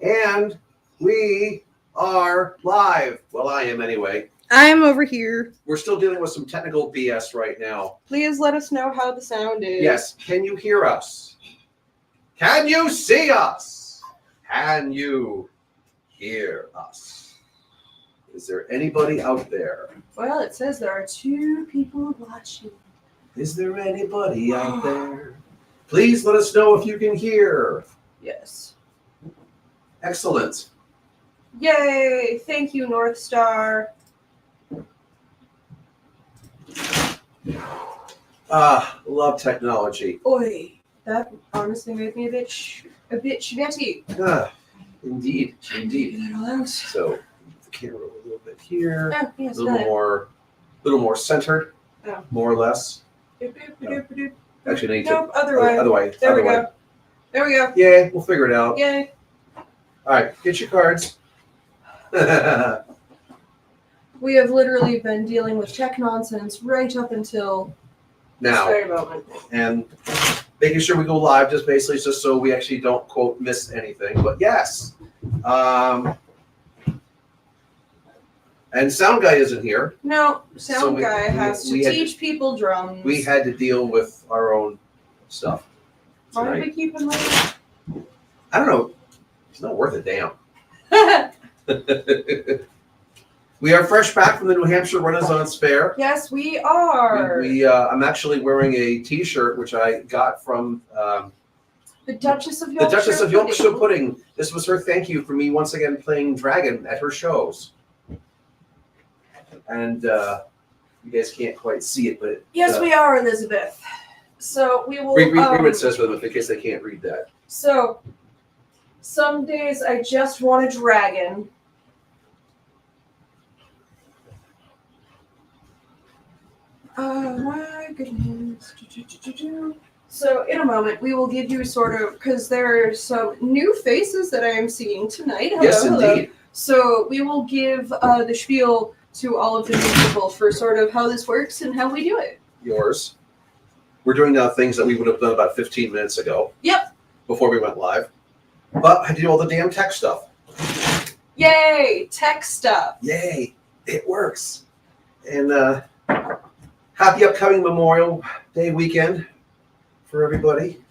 And we are live. Well, I am anyway. I'm over here. We're still dealing with some technical BS right now. Please let us know how the sound is. Yes. Can you hear us? Can you see us? Can you hear us? Is there anybody out there? Well, it says there are 2 people watching. Is there anybody out there? Please let us know if you can hear. Yes. Excellent. Yay! Thank you, North Star. Love technology. Oi, that honestly made me a bit sweaty. Indeed. So the camera a little bit here, Oh, yes, a little more centered, more or less. Actually, Nope, other way. Other way. There we go. There we go. Yay, we'll figure it out. Yay. All right, get your cards. We have literally been dealing with tech nonsense right up until this very moment. And making sure we go live just basically just so we actually don't, quote, miss anything. But yes. And Sound Guy isn't here. No, Sound Guy has to teach people drums. We had to deal with our own stuff. Why are we keeping late? I don't know. It's not worth a damn. We are fresh back from the New Hampshire Renaissance Fair. Yes, we are. I'm actually wearing a T-shirt which I got from the Duchess of Yorkshire. The Duchess of Yorkshire Pudding. This was her thank you for me once again playing dragon at her shows. And you guys can't quite see it, but yes, we are, Elizabeth. So we will read what it says for them in case they can't read that. So some days I just want a dragon. Oh my goodness. So in a moment we will give you sort of, because there are some new faces that I am seeing tonight. Hello, yes, indeed. So we will give the spiel to all of the new people for sort of how this works and how we do it. Yours. We're doing now things that we would have done about 15 minutes ago. Yep. Before we went live. But I do all the damn tech stuff. Yay! Tech stuff. Yay! It works. And happy upcoming Memorial Day weekend for everybody.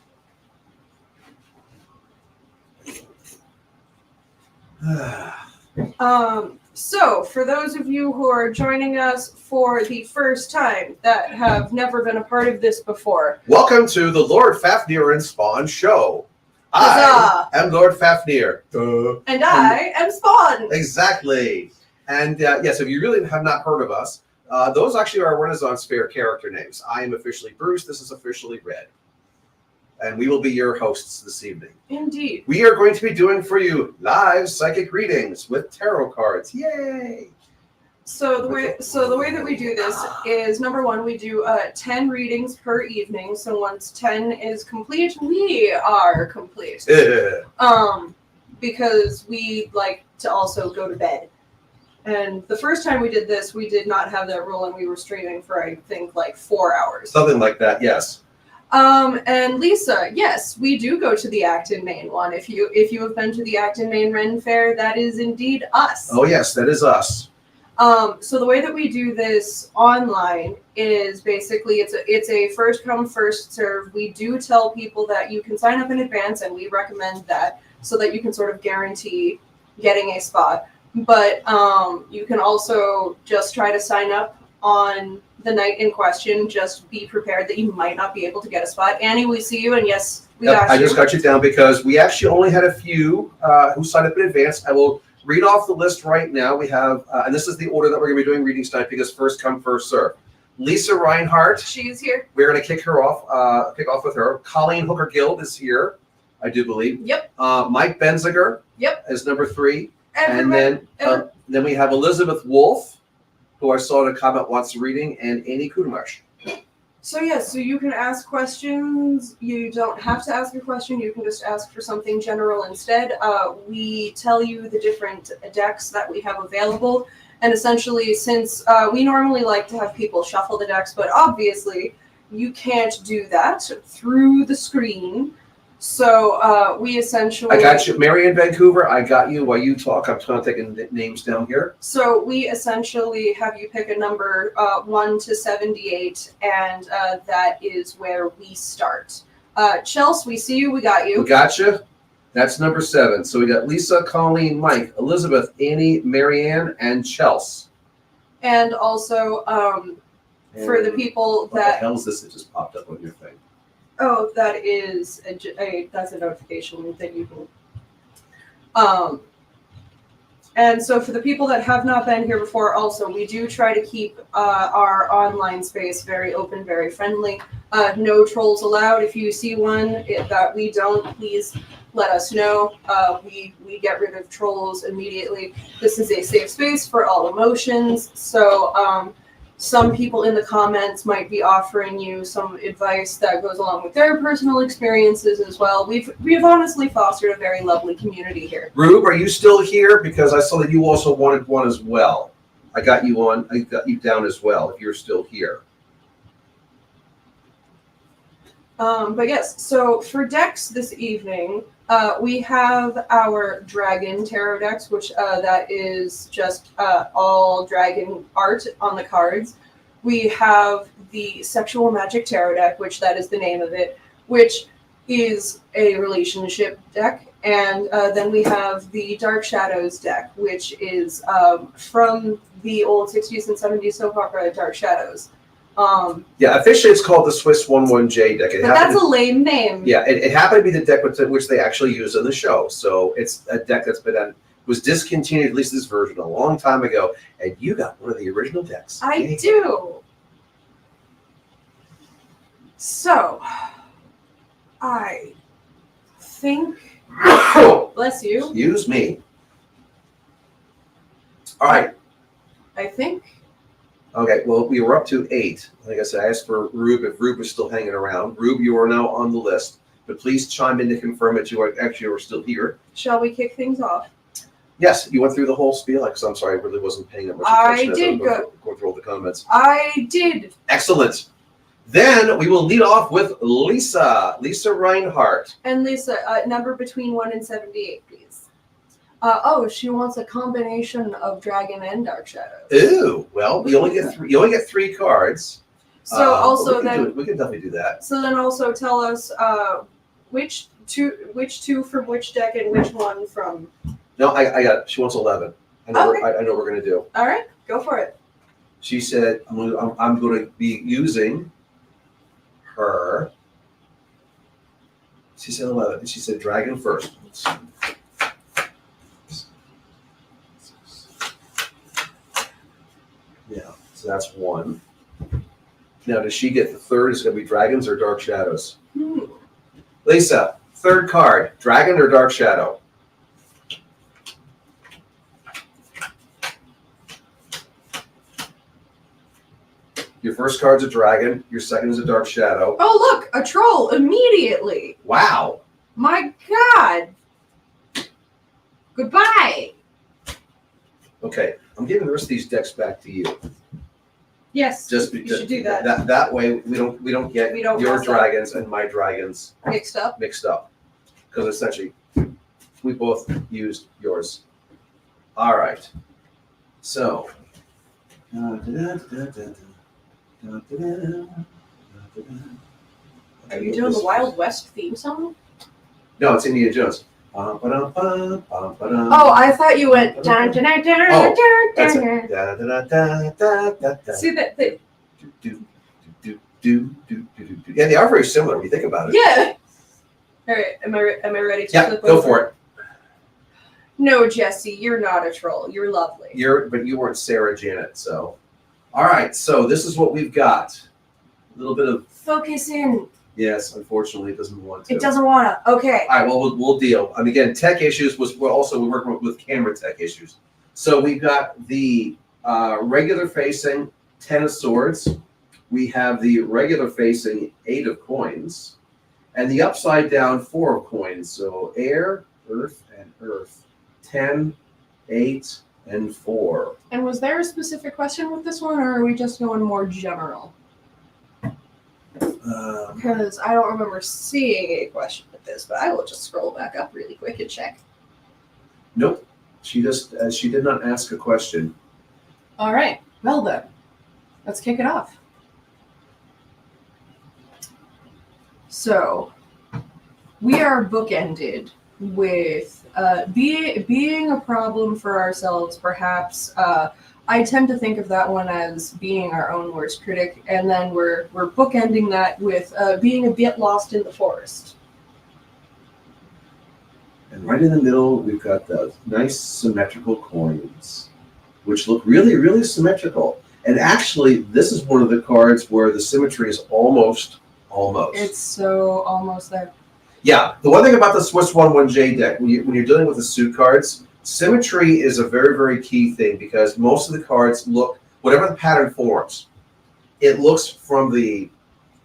So, for those of you who are joining us for the first time that have never been a part of this before, welcome to the Lord Fafnir and Spawn show. I am Lord Fafnir. And I am Spawn. Exactly. And yes, if you really have not heard of us, those actually are Renaissance Fair character names. I am officially Bruce. This is officially Red. And we will be your hosts this evening. Indeed. We are going to be doing for you live psychic readings with tarot cards. Yay! So the way that we do this is, number one, we do 10 readings per evening. So once 10 is complete, we are complete. Because we like to also go to bed. And the first time we did this, we did not have that rule, and we were streaming for, I think, like 4 hours. Something like that, yes. And Lisa, yes, we do go to the Acton, Maine one. If you have been to the Acton, Maine Ren Fair, that is indeed us. Oh yes, that is us. So the way that we do this online is basically it's a first come first serve. We do tell people that you can sign up in advance, and we recommend that so that you can sort of guarantee getting a spot. But you can also just try to sign up on the night in question. Just be prepared that you might not be able to get a spot. Annie, we see you, and yes, we got you. I just got you down because we actually only had a few who signed up in advance. I will read off the list right now. We have, and this is the order that we're going to be doing readings tonight because first come, first serve. Lisa Reinhardt. She's here. We're going to kick off with her. Colleen Hooker Guild is here, I do believe. Yep. Mike Benziger. Yep. Is number 3. And then we have Elizabeth Wolf, who I saw in a comment wants a reading, and Annie Kudemarsh. So yes, so you can ask questions. You don't have to ask a question. You can just ask for something general instead. We tell you the different decks that we have available. And essentially, since we normally like to have people shuffle the decks, but obviously you can't do that through the screen. So we essentially. I got you, Mary in Vancouver. I got you. While you talk, I'm kind of taking names down here. So we essentially have you pick a number 1 to 78, and that is where we start. Chelsea, we see you. We got you. We got you. That's number 7. So we got Lisa, Colleen, Mike, Elizabeth, Annie, Marianne, and Chelsea. And also for the people What the that. hell is this that just popped up on your thing? Oh, that is that's a notification that you can. And so for the people that have not been here before, also we do try to keep our online space very open, very friendly. No trolls allowed. If you see one that we don't, please let us know. We get rid of trolls immediately. This is a safe space for all emotions. So some people in the comments might be offering you some advice that goes along with their personal experiences as well. We've honestly fostered a very lovely community here. Rube, are you still here? Because I saw that you also wanted one as well. I got you down as well if you're still here. But yes, so for decks this evening, we have our Dragon Tarot decks, which that is just all dragon art on the cards. We have the Sexual Magic Tarot deck, which that is the name of it, which is a relationship deck. And then we have the Dark Shadows deck, which is from the old 60s and 70s soap opera Dark Shadows. Yeah, officially it's called the Swiss 11J deck. But that's a lame name. Yeah, it happened to be the deck which they actually use in the show. So it's a deck that's was discontinued, at least this version, a long time ago. And you got one of the original decks. I do. So, I think. Bless you. Excuse me. All right. I think. Okay, well, we were up to 8. Like I said, I asked for Rube if Rube was still hanging around. Rube, you are now on the list, but please chime in to confirm that you are still here. Shall we kick things off? Yes, you went through the whole spiel. Because I'm sorry, I really wasn't paying that much attention. I did going through all the comments. I did. Excellent. Then we will lead off with Lisa Reinhardt. And Lisa, number between 1 and 78, please. She wants a combination of Dragon and Dark Shadows. Ooh, well, you only get 3. You only get 3 cards. So also then we can definitely do that. So then also tell us which two from which deck and which one from. No, I got it. She wants 11. I know. Okay. I know what we're gonna do. All right, go for it. She said, "I'm going to be using her." She said 11. And she said Dragon first. Yeah, so that's 1. Now, does she get the third? Is it going to be Dragons or Dark Shadows? Lisa, third card, Dragon or Dark Shadow? Your first card's a Dragon. Your second is a Dark Shadow. Oh, look, a troll immediately. Wow. My God. Goodbye. Okay, I'm giving the rest of these decks back to you. Yes, Just you because should do that. That way we don't get your mess up. dragons and my dragons Mixed up. Because essentially we both used yours. All right. So. Are you doing the Wild West theme song? No, it's Indiana Jones. Oh, I thought you went dun dun dun dun Oh, dun that's dun. it. See that? Yeah, they are very similar when you think about it. Yeah. All right. Am I ready to Yeah, flip go over? for it. No, Jesse, you're not a troll. You're lovely. But you weren't Sarah Janet, so. All right, so this is what we've got. A little bit of. Focus in. Yes, unfortunately, it doesn't want to. It doesn't wanna. Okay. All right, well, we'll deal. And again, tech issues we're working with camera tech issues. So we've got the regular facing 10 of swords. We have the regular facing 8 of coins. And the upside down 4 of coins. So air, earth, and earth. 10, 8, and 4. And was there a specific question with this one, or are we just going more general? Because I don't remember seeing a question with this, but I will just scroll back up really quick and check. Nope. She did not ask a question. All right. Well then, let's kick it off. So, we are bookended with being a problem for ourselves, perhaps. I tend to think of that one as being our own worst critic, and then we're bookending that with being a bit lost in the forest. And right in the middle, we've got the nice symmetrical coins, which look really, really symmetrical. And actually, this is one of the cards where the symmetry is almost. It's so almost there. Yeah, the one thing about the Swiss 1-1J deck, when you're dealing with the suit cards, symmetry is a very, very key thing because most of the cards look, whatever the pattern forms, it looks from the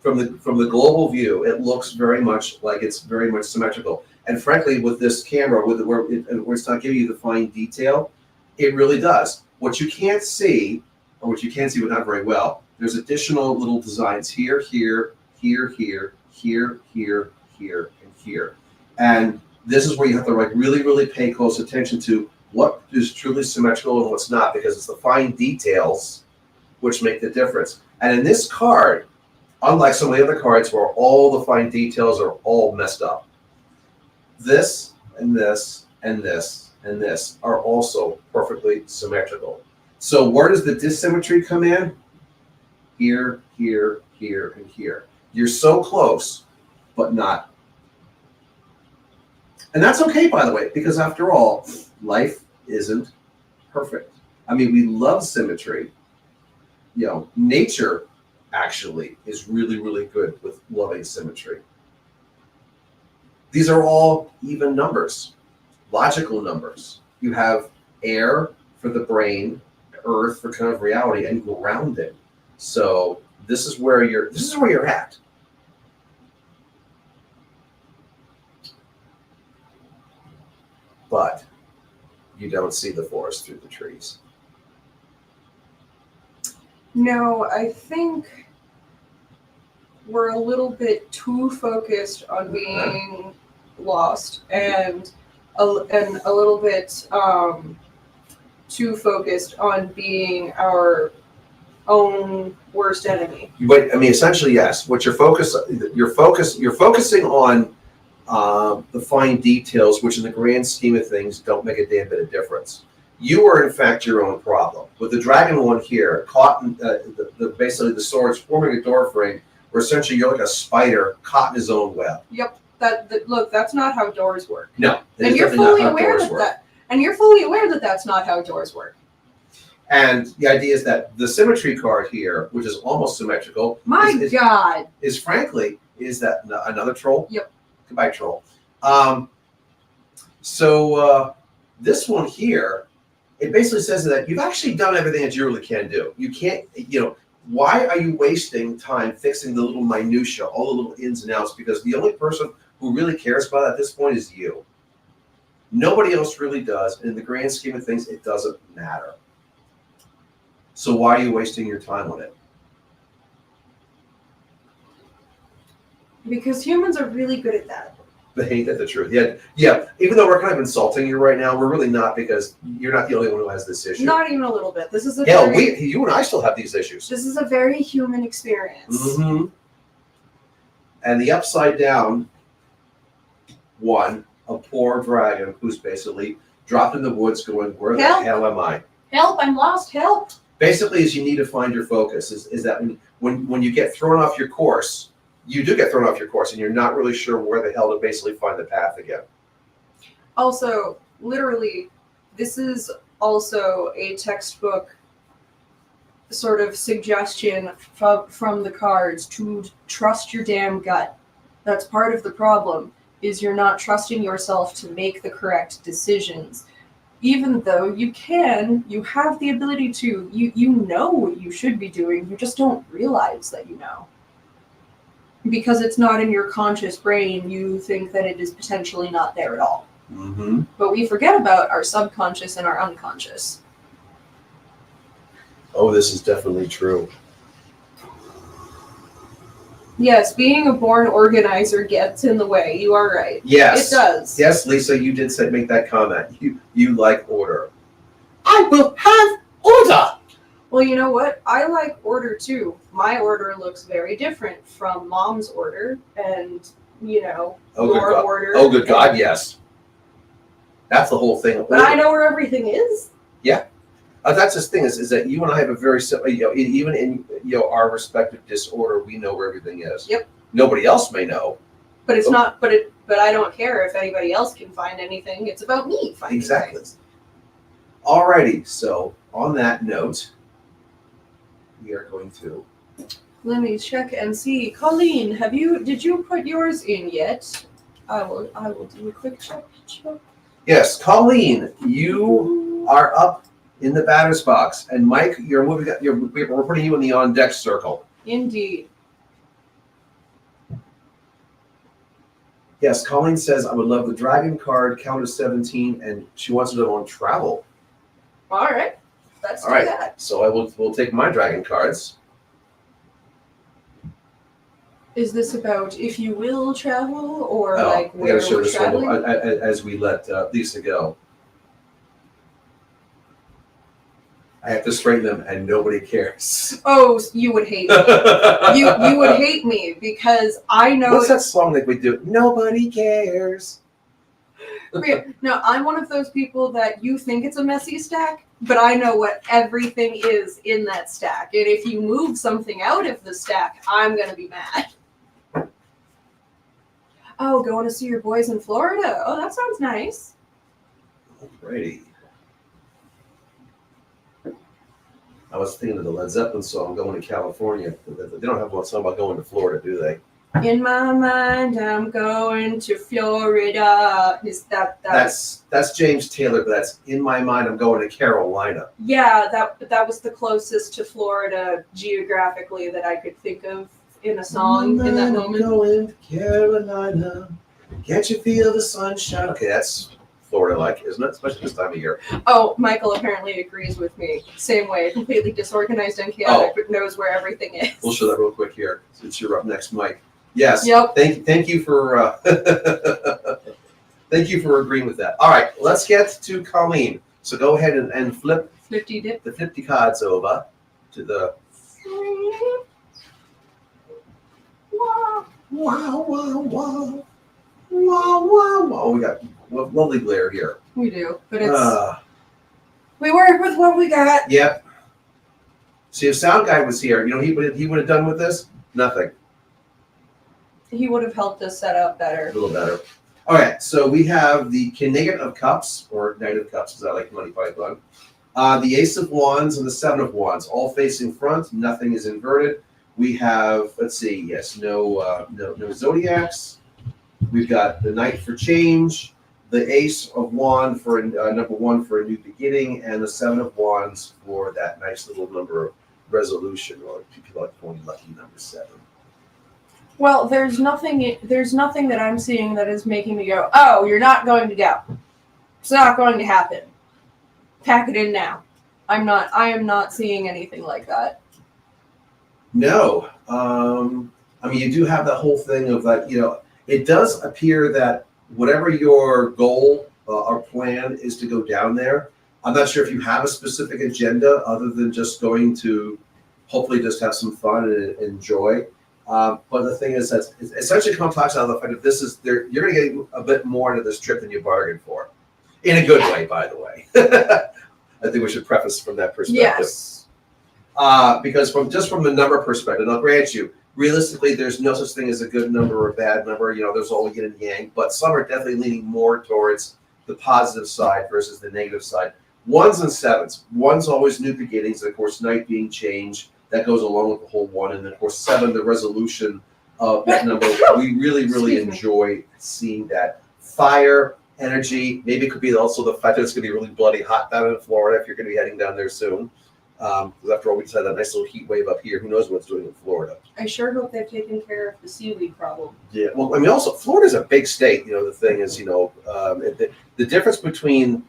global view, it looks very much like it's very much symmetrical. And frankly, with this camera, where it's not giving you the fine detail, it really does. What you can't see, or what you can see but not very well, there's additional little designs here, here, here, here, here, here, here, and here. And this is where you have to really, really pay close attention to what is truly symmetrical and what's not, because it's the fine details which make the difference. And in this card, unlike some of the other cards where all the fine details are all messed up, this and this and this and this are also perfectly symmetrical. So where does the dissymmetry come in? Here, here, here, and here. You're so close, but not. And that's okay, by the way, because after all, life isn't perfect. I mean, we love symmetry. You know, nature actually is really, really good with loving symmetry. These are all even numbers, logical numbers. You have air for the brain, earth for kind of reality, and grounding. So this is where you're at. But you don't see the forest through the trees. No, I think we're a little bit too focused on being lost and a little bit too focused on being our own worst enemy. But I mean, essentially, yes. What you're focusing on the fine details, which in the grand scheme of things don't make a damn bit of difference. You are in fact your own problem. With the dragon one here, caught in basically the swords forming a door frame, where essentially you're like a spider caught in his own web. Yep. Look, that's not how doors work. No, and you're fully aware that that's not how doors work. And the idea is that the symmetry card here, which is almost symmetrical, God, is frankly that another troll. Yep. Goodbye, troll. This one here, it basically says that you've actually done everything that you really can do. You can't, why are you wasting time fixing the little minutia, all the little ins and outs? Because the only person who really cares about it at this point is you. Nobody else really does. And in the grand scheme of things, it doesn't matter. So why are you wasting your time on it? Because humans are really good at that. But ain't that the truth? Yeah. Even though we're kind of insulting you right now, we're really not, because you're not the only one who has this issue. Not even a little bit. This is you and I still have these issues. This is a very human experience. Mm-hmm. And the upside down one, a poor dragon who's basically dropped in the woods, going, "Where the hell am I? Help! I'm lost. Help!" Basically, is you need to find your focus. Is that when you get thrown off your course, you do get thrown off your course, and you're not really sure where the hell to basically find the path again. Also, literally, this is also a textbook sort of suggestion from the cards to trust your damn gut. That's part of the problem, is you're not trusting yourself to make the correct decisions. Even though you have the ability to, you know what you should be doing, you just don't realize that you know. Because it's not in your conscious brain, you think that it is potentially not there at all. Mm-hmm. But we forget about our subconscious and our unconscious. Oh, this is definitely true. Yes, being a born organizer gets in the way. You are right. Yes. It does. Yes, Lisa, you did say make that comment. You like order. I will have order. Well, you know what? I like order too. My order looks very different from Mom's order and, your order. Oh, good God, yes. That's the whole thing. But I know where everything is. Yeah. That's the thing is that you and I have a very simple, even in our respective disorder, we know where everything is. Yep. Nobody else may know. But it's not. But I don't care if anybody else can find anything. It's about me finding Exactly. things. Alrighty. So on that note, we are going to. Let me check and see. Colleen, did you put yours in yet? I will do a quick check. Yes, Colleen, you are up in the batter's box, and Mike, we're putting you in the on deck circle. Indeed. Yes, Colleen says I would love the dragon card, count of 17, and she wants it on travel. All right, let's do that. So we'll take my dragon cards. Is this about if you will travel or we gotta show we're this one traveling? as we let Lisa go. I have to straighten them, and nobody cares. Oh, you would hate me. you would hate me because I know. What's that song that we do? Nobody cares. No, I'm one of those people that you think it's a messy stack, but I know what everything is in that stack. And if you move something out of the stack, I'm going to be mad. Oh, going to see your boys in Florida. Oh, that sounds nice. Alrighty. I was thinking of the Led Zeppelin song, Going to California. They don't have one song about going to Florida, do they? In my mind, I'm going to Florida. Is That's James Taylor, but that's In My Mind, I'm Going to Carolina. Yeah, that was the closest to Florida geographically that I could think of in a song in that moment. Going to Carolina. Can't you feel the sunshine? Okay, that's Florida-like, isn't it? Especially this time of year. Oh, Michael apparently agrees with me. Same way, completely disorganized and chaotic, but knows where everything is. We'll show that real quick here, since you're up next, Mike. Yes. Yep. Thank you for thank you for agreeing with that. All right, let's get to Colleen. So go ahead and flip dip. the 50 cards over to the wow. Oh, we got lovely glare here. We do, but it's we work with what we got. Yep. See, if Sound Guy was here, he would have done with this nothing. He would have helped us set up better. A little better. All right, so we have the King of Cups, or Knight of Cups, as I like Monty Python. The Ace of Wands and the Seven of Wands, all facing front. Nothing is inverted. We have, let's see, yes, no zodiacs. We've got the Knight for change, the Ace of Wands for number 1 for a new beginning, and the Seven of Wands for that nice little number of resolution, or people like calling lucky number 7. Well, there's nothing that I'm seeing that is making me go, oh, you're not going to go. It's not going to happen. Pack it in now. I am not seeing anything like that. No. I mean, you do have that whole thing of that, it does appear that whatever your goal or plan is to go down there, I'm not sure if you have a specific agenda other than just going to hopefully just have some fun and enjoy. But the thing is that it essentially talks out of the fact that you're going to get a bit more into this trip than you bargained for. In a good way, by the way. I think we should preface from that perspective. Yes. Because from the number perspective, and I'll grant you, realistically, there's no such thing as a good number or a bad number. There's all yin and yang, but some are definitely leaning more towards the positive side versus the negative side. 1s and 7s. 1's always new beginnings, and of course, Knight being change. That goes along with the whole 1. And then, of course, 7, the resolution of that number. We really, really enjoy seeing that. Fire, energy. Maybe it could be also the fact that it's going to be really bloody hot down in Florida if you're going to be heading down there soon. Because after all, we just had that nice little heat wave up here. Who knows what it's doing in Florida? I sure hope they've taken care of the seaweed problem. Yeah, well, I mean, also, Florida's a big state. The thing is, the difference between,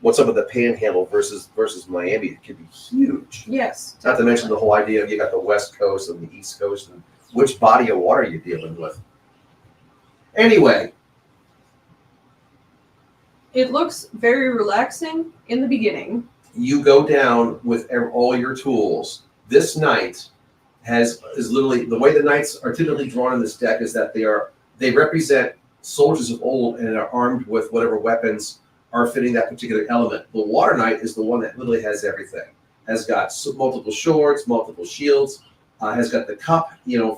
what's up with the Panhandle versus Miami? It could be huge. Yes. Not to mention the whole idea of you got the West Coast and the East Coast, and which body of water you're dealing with. Anyway, It looks very relaxing in the beginning. you go down with all your tools. This knight is literally the way the knights are typically drawn in this deck is that they represent soldiers of old and are armed with whatever weapons are fitting that particular element. The water knight is the one that literally has everything. Has got multiple swords, multiple shields, has got the cup,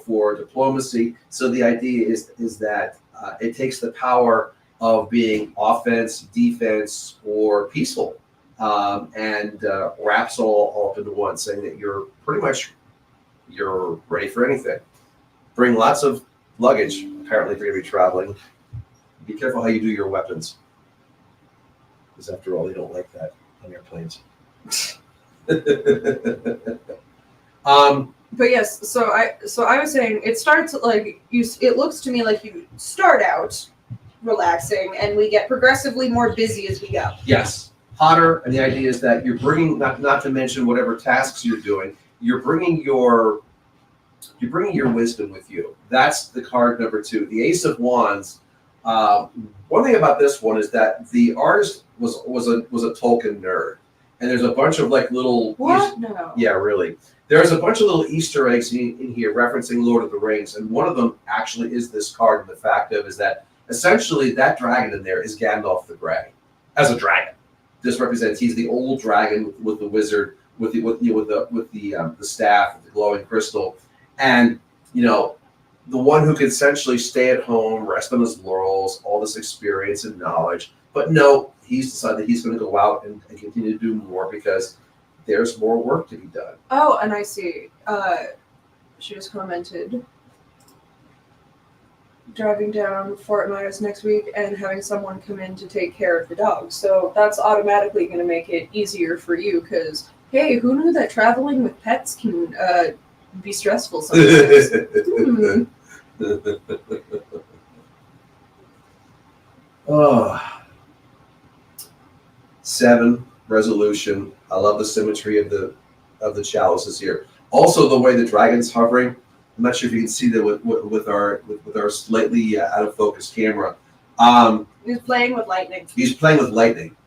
for diplomacy. So the idea is that it takes the power of being offense, defense, or peaceful, and wraps all up into one, saying that you're ready for anything. Bring lots of luggage, apparently, if you're going to be traveling. Be careful how you do your weapons, because after all, they don't like that on airplanes. But yes, so I was saying it starts like it looks to me like you start out relaxing and we get progressively more busy as we go. Yes, hotter, and the idea is that you're bringing not to mention whatever tasks you're doing. You're bringing your wisdom with you. That's the card number 2, the Ace of Wands. One thing about this one is that the artist was a Tolkien nerd, and there's a bunch of like little What? No. Yeah, really. There's a bunch of little Easter eggs in here referencing Lord of the Rings, and one of them actually is this card. And the fact of is that essentially that dragon in there is Gandalf the Grey as a dragon. This represents he's the old dragon with the wizard with the staff, with the glowing crystal, and the one who could essentially stay at home, rest on his laurels, all this experience and knowledge. But no, he's decided that he's going to go out and continue to do more because there's more work to be done. Oh, and I see. She just commented driving down Fort Myers next week and having someone come in to take care of the dog. So that's automatically going to make it easier for you because, hey, who knew that traveling with pets can be stressful sometimes? Oh. 7, resolution. I love the symmetry of the chalices here. Also, the way the dragon's hovering. I'm not sure if you can see that with our slightly out of focus camera. He's playing with lightning. He's playing with lightning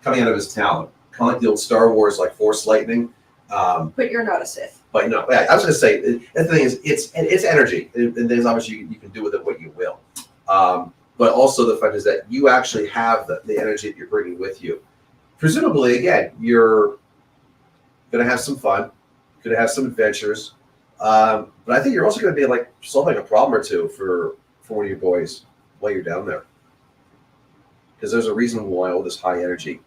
coming out of his talon, kind of like the old Star Wars, like Force lightning. But you're not a Sith. But no, I was going to say the thing is it's energy, and there's obviously you can do with it what you will. But also the fact is that you actually have the energy that you're bringing with you. Presumably, again, you're going to have some fun, going to have some adventures, but I think you're also going to be like solving a problem or two for one of your boys while you're down there, because there's a reason why all this high energy.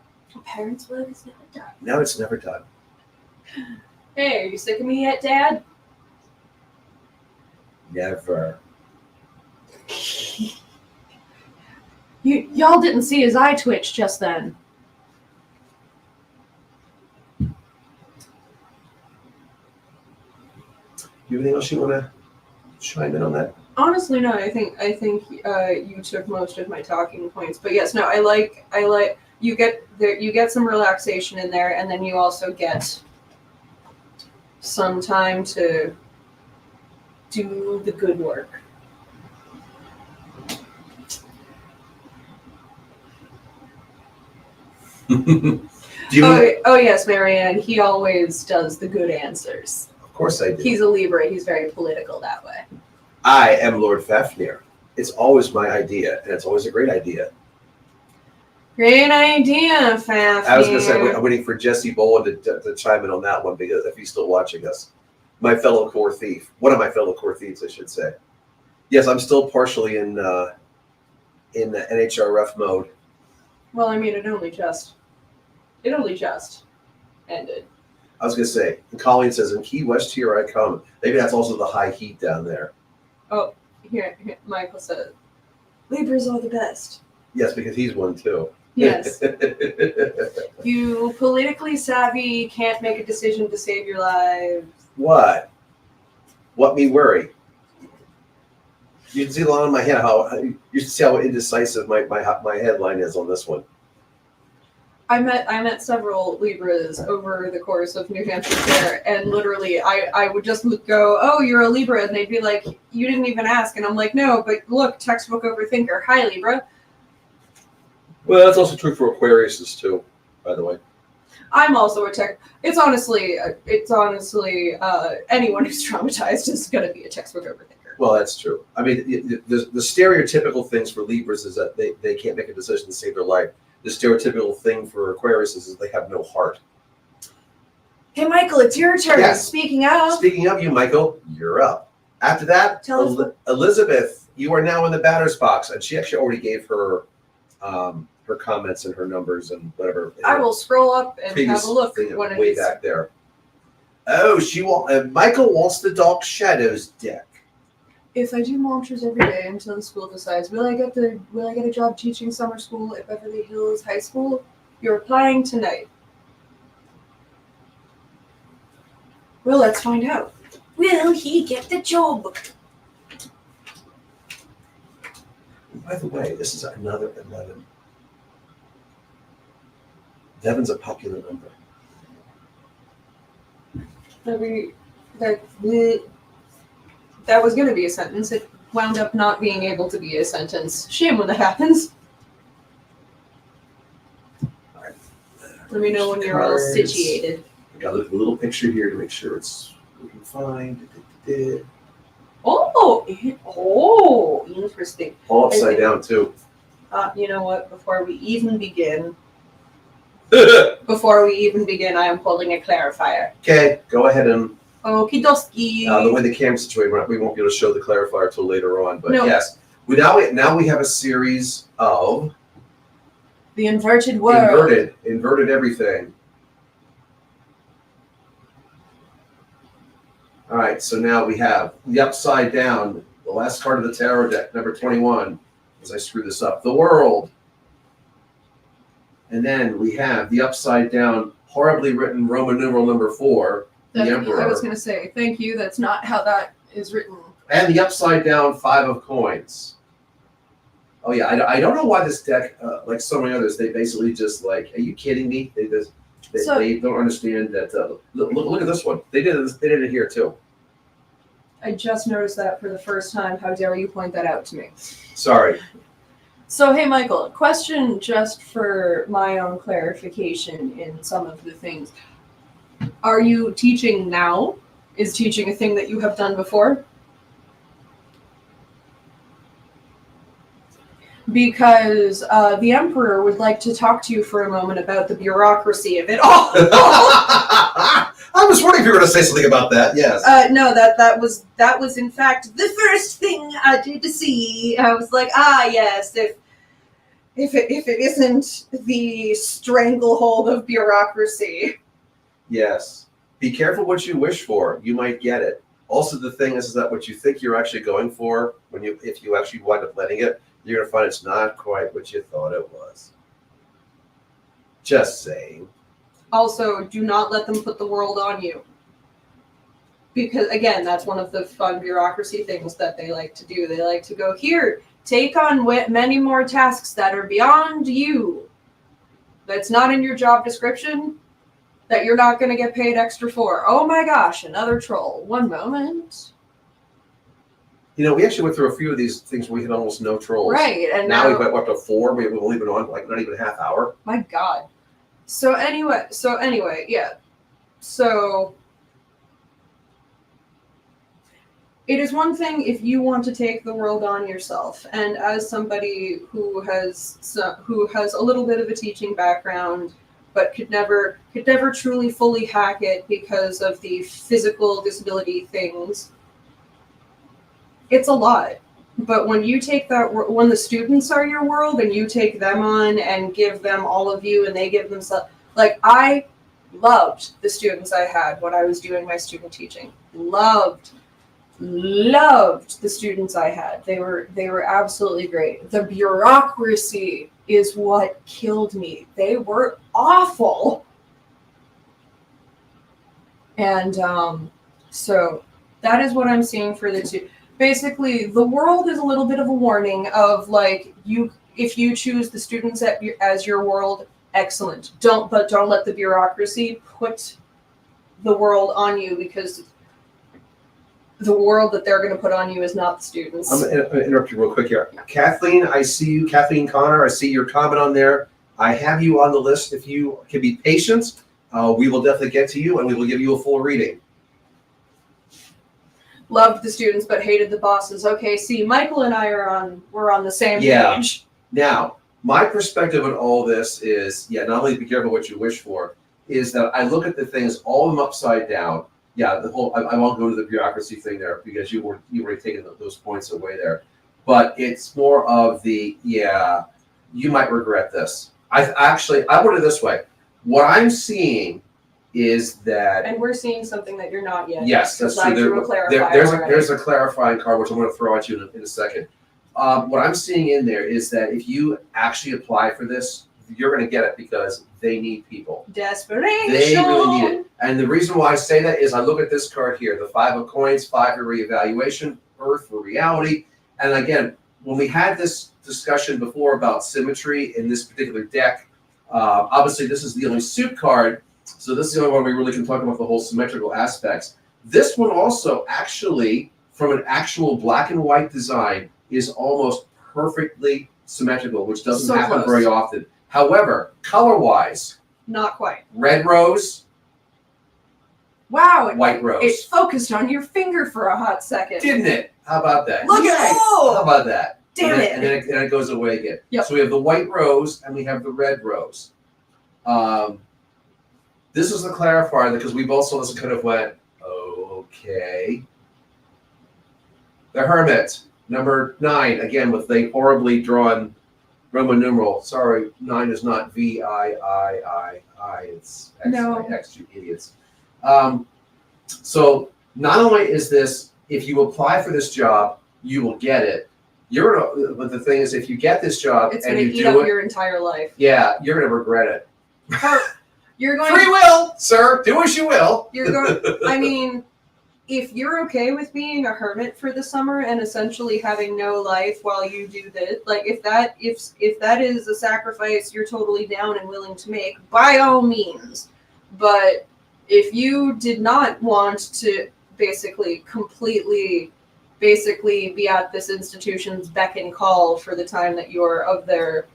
Parents' love is never done. Now it's never done. Hey, are you sick of me yet, Dad? Never. Y'all didn't see his eye twitch just then. You have anything else you want to chime in on that? Honestly, no. I think you took most of my talking points. But yes, no. I like you get some relaxation in there, and then you also get some time to do the good work. Oh yes, Marianne. He always does the good answers. Of course I do. He's a Libra. He's very political that way. I am Lord Fafnir. It's always my idea, and it's always a great idea. Great idea, Fafnir. I was going to say, I'm waiting for Jesse Boland to chime in on that one, because if he's still watching us. My fellow core thief. One of my fellow core thieves, I should say. Yes, I'm still partially in the NHRF mode. Well, I mean, it only just ended. I was going to say, and Colleen says, in Key West, here I come. Maybe that's also the high heat down there. Oh, here Michael said, Libras are the best. Yes, because he's one too. Yes. You politically savvy can't make a decision to save your lives. What? What me worry? You can see along in my head you should see how indecisive my headline is on this one. I met several Libras over the course of New Hampshire Fair, and literally I would just go, "Oh, you're a Libra," and they'd be like, "You didn't even ask," and I'm like, "No, but look, textbook overthinker. Hi, Libra." Well, that's also true for Aquariuses too, by the way. I'm also a tech. It's honestly anyone who's traumatized is going to be a textbook overthinker. Well, that's true. I mean, the stereotypical things for Libras is that they can't make a decision to save their life. The stereotypical thing for Aquarius is they have no heart. Hey, Michael, it's your turn. Yes. Speaking of you, Michael, you're up. After that, Tell us Elizabeth, you are now in the batter's box, and she actually already gave her her comments and her numbers and whatever. I will scroll up and Previous have a look thing when it way is. back there. Oh, Michael wants the Dark Shadows deck. If I do monsters every day until the school decides, will I get a job teaching summer school at Beverly Hills High School? You're applying tonight. Well, let's find out. Will he get the job? By the way, this is another 11. Devin's a popular number. That was going to be a sentence. It wound up not being able to be a sentence. Shame when that happens. All right. Let me know when you're all situated. I got a little picture here to make sure it's looking fine. Oh, interesting. All upside down too. You know what? Before we even begin, Okay, I am pulling a clarifier. go ahead and Okie dokie. the way the camera's situated, we won't be able to show the clarifier till later on. But No. yes, now we have a series of The inverted world. inverted everything. All right, so now we have the upside down, the last card of the tarot deck, number 21. As I screw this up, the world. And then we have the upside down, horribly written Roman numeral number 4, the Emperor. I was going to say, thank you. That's not how that is written. And the upside down 5 of coins. Oh yeah, I don't know why this deck, like so many others, they basically just like, are you kidding me? They don't understand that. Look at this one. They did it here too. I just noticed that for the first time. How dare you point that out to me? Sorry. So, hey, Michael, question just for my own clarification in some of the things. Are you teaching now? Is teaching a thing that you have done before? Because the Emperor would like to talk to you for a moment about the bureaucracy of it all. I was wondering if you were going to say something about that. Yes. No, that was in fact the first thing I did to see. I was like, yes, if it isn't the stranglehold of bureaucracy. Yes. Be careful what you wish for. You might get it. Also, the thing is that what you think you're actually going for, if you actually wind up letting it, you're going to find it's not quite what you thought it was. Just saying. Also, do not let them put the world on you. Because, again, that's one of the fun bureaucracy things that they like to do. They like to go, here, take on many more tasks that are beyond you. That's not in your job description, that you're not going to get paid extra for. Oh my gosh, another troll. One moment. You know, we actually went through a few of these things where we had almost no trolls. Right, and now we've got up to 4. We've only been on like not even a half hour. My God. So anyway, yeah. So it is one thing if you want to take the world on yourself, and as somebody who has a little bit of a teaching background, but could never truly fully hack it because of the physical disability things. It's a lot. But when you take when the students are your world and you take them on and give them all of you and they give themselves, like I loved the students I had when I was doing my student teaching. Loved the students I had. They were absolutely great. The bureaucracy is what killed me. They were awful. And so that is what I'm seeing for the two. Basically, the world is a little bit of a warning of like if you choose the students as your world, excellent. Don't let the bureaucracy put the world on you, because the world that they're going to put on you is not the students. I'm going to interrupt you real quick here. Kathleen, I see you. Kathleen Connor, I see your comment on there. I have you on the list. If you can be patient, we will definitely get to you and we will give you a full reading. Loved the students, but hated the bosses. Okay, see, Michael and I we're on the same page. Now, my perspective on all this is, not only be careful what you wish for, is that I look at the things, all of them upside down. Yeah, the whole, I won't go to the bureaucracy thing there because you were taking those points away there. But it's more of the, you might regret this. I put it this way. What I'm seeing is that, and we're seeing something that you're not yet. yes, that's true. There's a clarifying card which I'm going to throw at you in a second. What I'm seeing in there is that if you actually apply for this, you're going to get it because they need people. Desperation. They really need it. And the reason why I say that is I look at this card here, the 5 of coins, 5 for reevaluation, Earth for reality. And again, when we had this discussion before about symmetry in this particular deck, obviously this is the only suit card. So this is the only one we really can talk about the whole symmetrical aspects. This one also actually, from an actual black and white design, is almost perfectly symmetrical, which doesn't happen very often. However, color-wise, not quite. Red rose. Wow. White rose. It focused on your finger for a hot second. Didn't it? How about that? Look at it. Oh, how about that? Damn it. And then it goes away again. Yep. So we have the white rose and we have the red rose. This is the clarifier because we both saw this and kind of went, oh, okay. The Hermit, number 9, again with the horribly drawn Roman numeral. Sorry, 9 is not V-I-I-I-I. It's X, no. X, you idiots. So not only is this, if you apply for this job, you will get it. But the thing is, if you get this job it's and going you to eat do up it, your entire life. yeah, you're going to regret it. You're going Free will, sir. Do as you will. You're going. I mean, if you're okay with being a hermit for the summer and essentially having no life while you do this, like if that is a sacrifice you're totally down and willing to make, by all means. But if you did not want to basically be at this institution's beck and call for the time that you're of their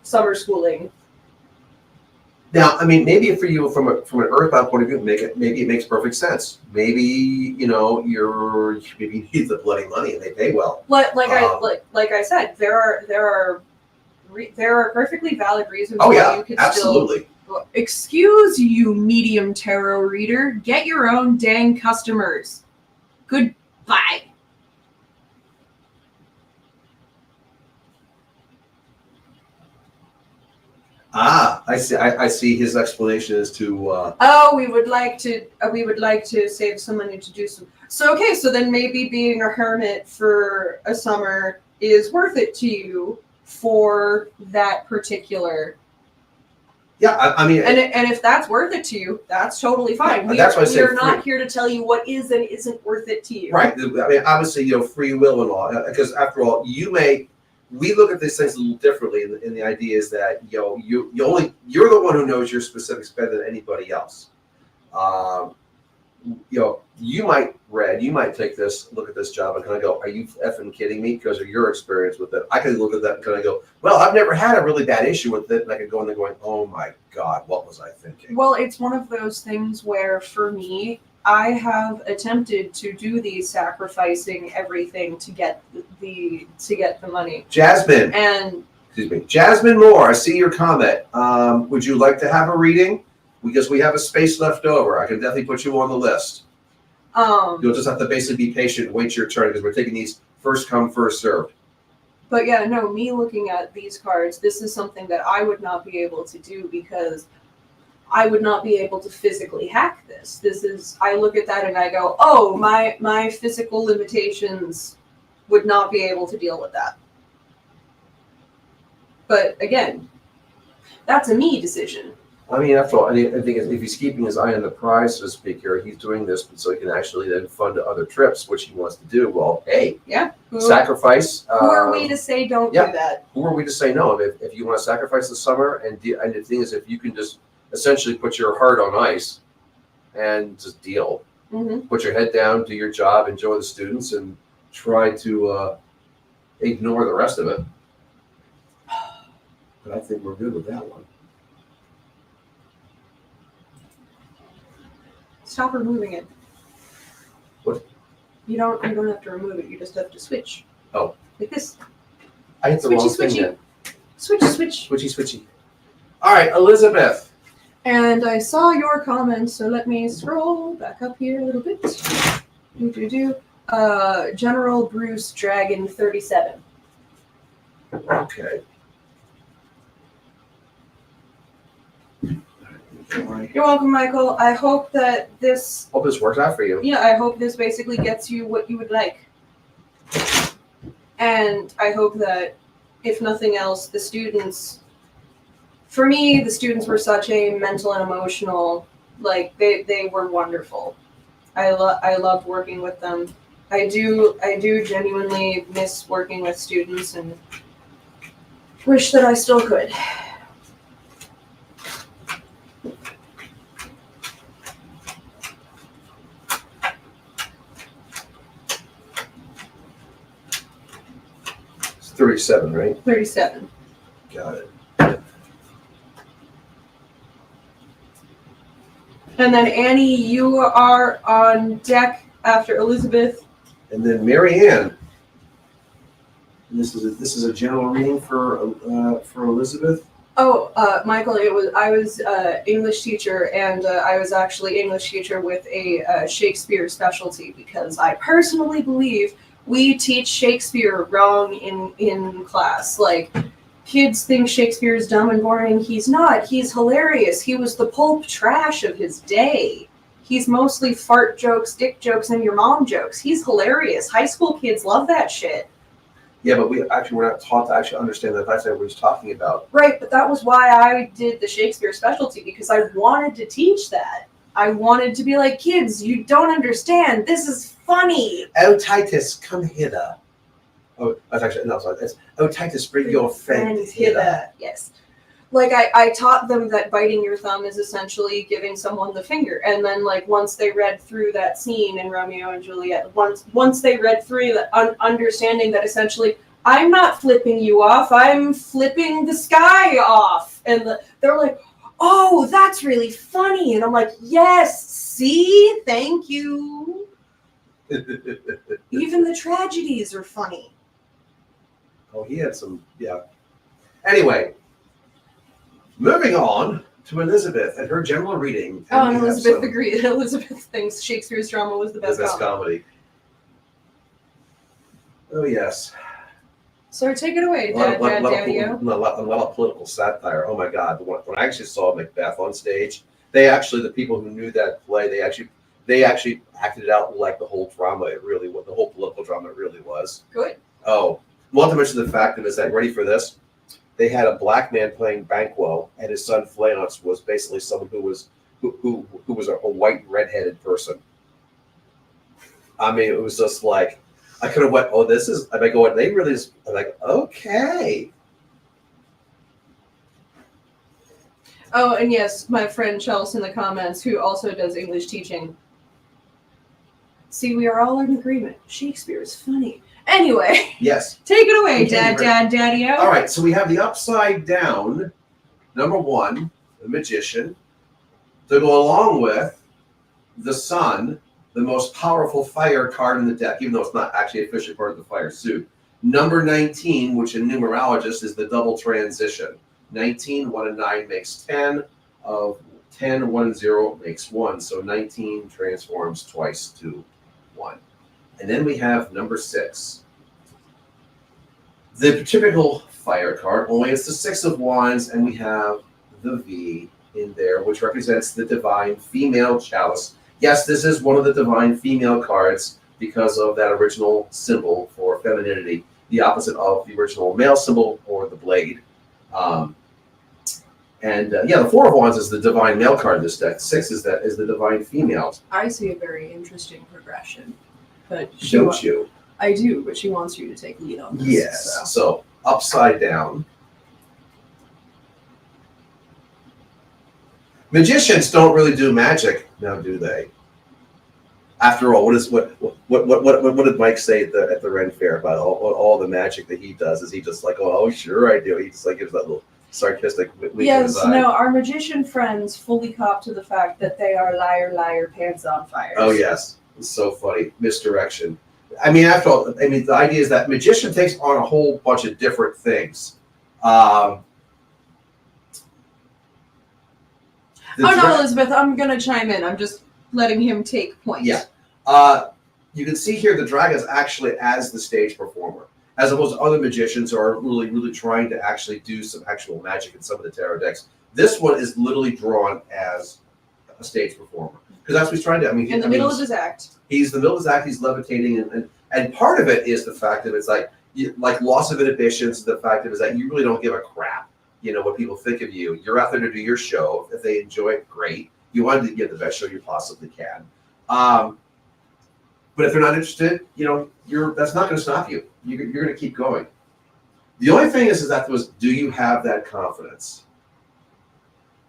summer schooling. Now, I mean, maybe for you, from an earthbound point of view, maybe it makes perfect sense. Maybe maybe you need the bloody money and they pay well. Like I said, there are perfectly valid reasons why you could absolutely. Still. Excuse you, medium tarot reader. Get your own dang customers. Goodbye. I see. I see. His explanation is to. We would like to save some money to do some. So okay, so then maybe being a hermit for a summer is worth it to you for that particular. Yeah, I mean, and if that's worth it to you, that's totally fine. That's why I say we're not here to tell you what is and isn't worth it to you. Right. I mean, obviously, free will and all, because after all, we look at these things a little differently, and the idea is that you're the one who knows your specifics better than anybody else. You might take this, look at this job and kind of go, are you effing kidding me? Because of your experience with it. I could look at that and kind of go, well, I've never had a really bad issue with it. And I could go in there going, oh my God, what was I thinking? Well, it's one of those things where for me, I have attempted to do these sacrificing everything to get the money. Jasmine. Excuse me. Jasmine Moore, I see your comment. Would you like to have a reading? Because we have a space left over. I can definitely put you on the list. You'll just have to basically be patient and wait your turn because we're taking these first come, first served. But yeah, no, me looking at these cards, this is something that I would not be able to do because I would not be able to physically hack this. I look at that and I go, oh, my physical limitations would not be able to deal with that. But again, that's a me decision. I mean, after all, I think if he's keeping his eye on the prize, so to speak, here, he's doing this so he can actually then fund other trips, which he wants to do. Well, hey, Yeah. sacrifice. Who are we to say don't yeah. do that? Who are we to say no? If you want to sacrifice the summer, and the thing is, if you can just essentially put your heart on ice and just deal, put your head down, do your job, enjoy the students, and try to ignore the rest of it. But I think we're good with that one. Stop removing it. What? You don't have to remove it. You just have to switch. Oh. Like this. I hit the wrong thing then. Switch. Switchy. All right, Elizabeth. And I saw your comment, so let me scroll back up here a little bit. General Bruce Dragon 37. Okay. You're welcome, Michael. I hope that this. Hope this works out for you. Yeah, I hope this basically gets you what you would like. And I hope that, if nothing else, the students. For me, the students were such a mental and emotional. Like they were wonderful. I loved working with them. I do genuinely miss working with students and wish that I still could. It's 37, right? 37. Got it. And then Annie, you are on deck after Elizabeth. And then Mary Ann. And this is a general reading for Elizabeth. Oh, Michael, I was English teacher, and I was actually English teacher with a Shakespeare specialty because I personally believe we teach Shakespeare wrong in class. Like, kids think Shakespeare is dumb and boring. He's not. He's hilarious. He was the pulp trash of his day. He's mostly fart jokes, dick jokes, and your mom jokes. He's hilarious. High school kids love that shit. Yeah, but we're not taught to actually understand that that's what he's talking about. Right, but that was why I did the Shakespeare specialty, because I wanted to teach that. I wanted to be like, kids, you don't understand. This is funny. Oh, Titus, come hither. Oh, that's actually, no, sorry. It's, oh, Titus, bring your friend hither. Yes. Like, I taught them that biting your thumb is essentially giving someone the finger. And then, like, once they read through that scene in Romeo and Juliet, once they read through that, understanding that essentially, I'm not flipping you off, I'm flipping the sky off. And they're like, oh, that's really funny. And I'm like, yes, see? Thank you. Even the tragedies are funny. Oh, he had some, yeah. Anyway, moving on to Elizabeth and her general reading. Oh, and Elizabeth agreed. Elizabeth thinks Shakespeare's drama was the best comedy. Oh, yes. So take it away, Daddy-o. A lot of political satire. Oh, my God. When I actually saw Macbeth on stage, the people who knew that play, they actually acted it out like the whole drama, the whole political drama it really was. Good. Oh, not to mention the fact of is that, ready for this? They had a black man playing Banquo, and his son Fleance was basically someone who was a white redheaded person. I mean, it was just like I could have went, oh, this is. I go, they really just. I'm like, okay. Oh, and yes, my friend Chelsea in the comments, who also does English teaching. See, we are all in agreement. Shakespeare is funny. Anyway. Yes. Take it away, Daddy-o. All right, so we have the upside down, number one, the magician, to go along with the sun, the most powerful fire card in the deck, even though it's not actually officially part of the fire suit. Number 19, which in numerologist is the double transition. 19, 1 and 9 makes 10. Of 10, 1 and 0 makes 1. So 19 transforms twice to 1. And then we have number 6. The typical fire card, only it's the 6 of Wands, and we have the V in there, which represents the divine female chalice. Yes, this is one of the divine female cards because of that original symbol for femininity, the opposite of the original male symbol or the blade. And And the Four of Wands is the divine male card in this deck. 6 is the divine female. I see a very interesting progression, but Don't you? I do, but she wants you to take lead on this. Yes. So upside down. Magicians don't really do magic now, do they? After all, what did Mike say at the Ren Fair about all the magic that he does? Is he just like, oh sure I do? He just like gives that little sarcastic wink in his eye. No, our magician friends fully cop to the fact that they are liar, pants on fire. Oh yes, it's so funny. Misdirection. I mean, after all, the idea is that magician takes on a whole bunch of different things. Elizabeth, I'm gonna chime in. I'm just letting him take points. Yeah. You can see here the dragon is actually as the stage performer, as opposed to other magicians who are really, really trying to actually do some actual magic in some of the tarot decks. This one is literally drawn as a stage performer because that's what he's trying to. In the middle of his act. He's in the middle of his act. He's levitating, and part of it is the fact that it's like loss of inhibitions. The fact that is that you really don't give a crap. What people think of you. You're out there to do your show. If they enjoy it, great. You want to get the best show you possibly can. But if they're not interested, that's not going to stop you. You're going to keep going. The only thing is that do you have that confidence?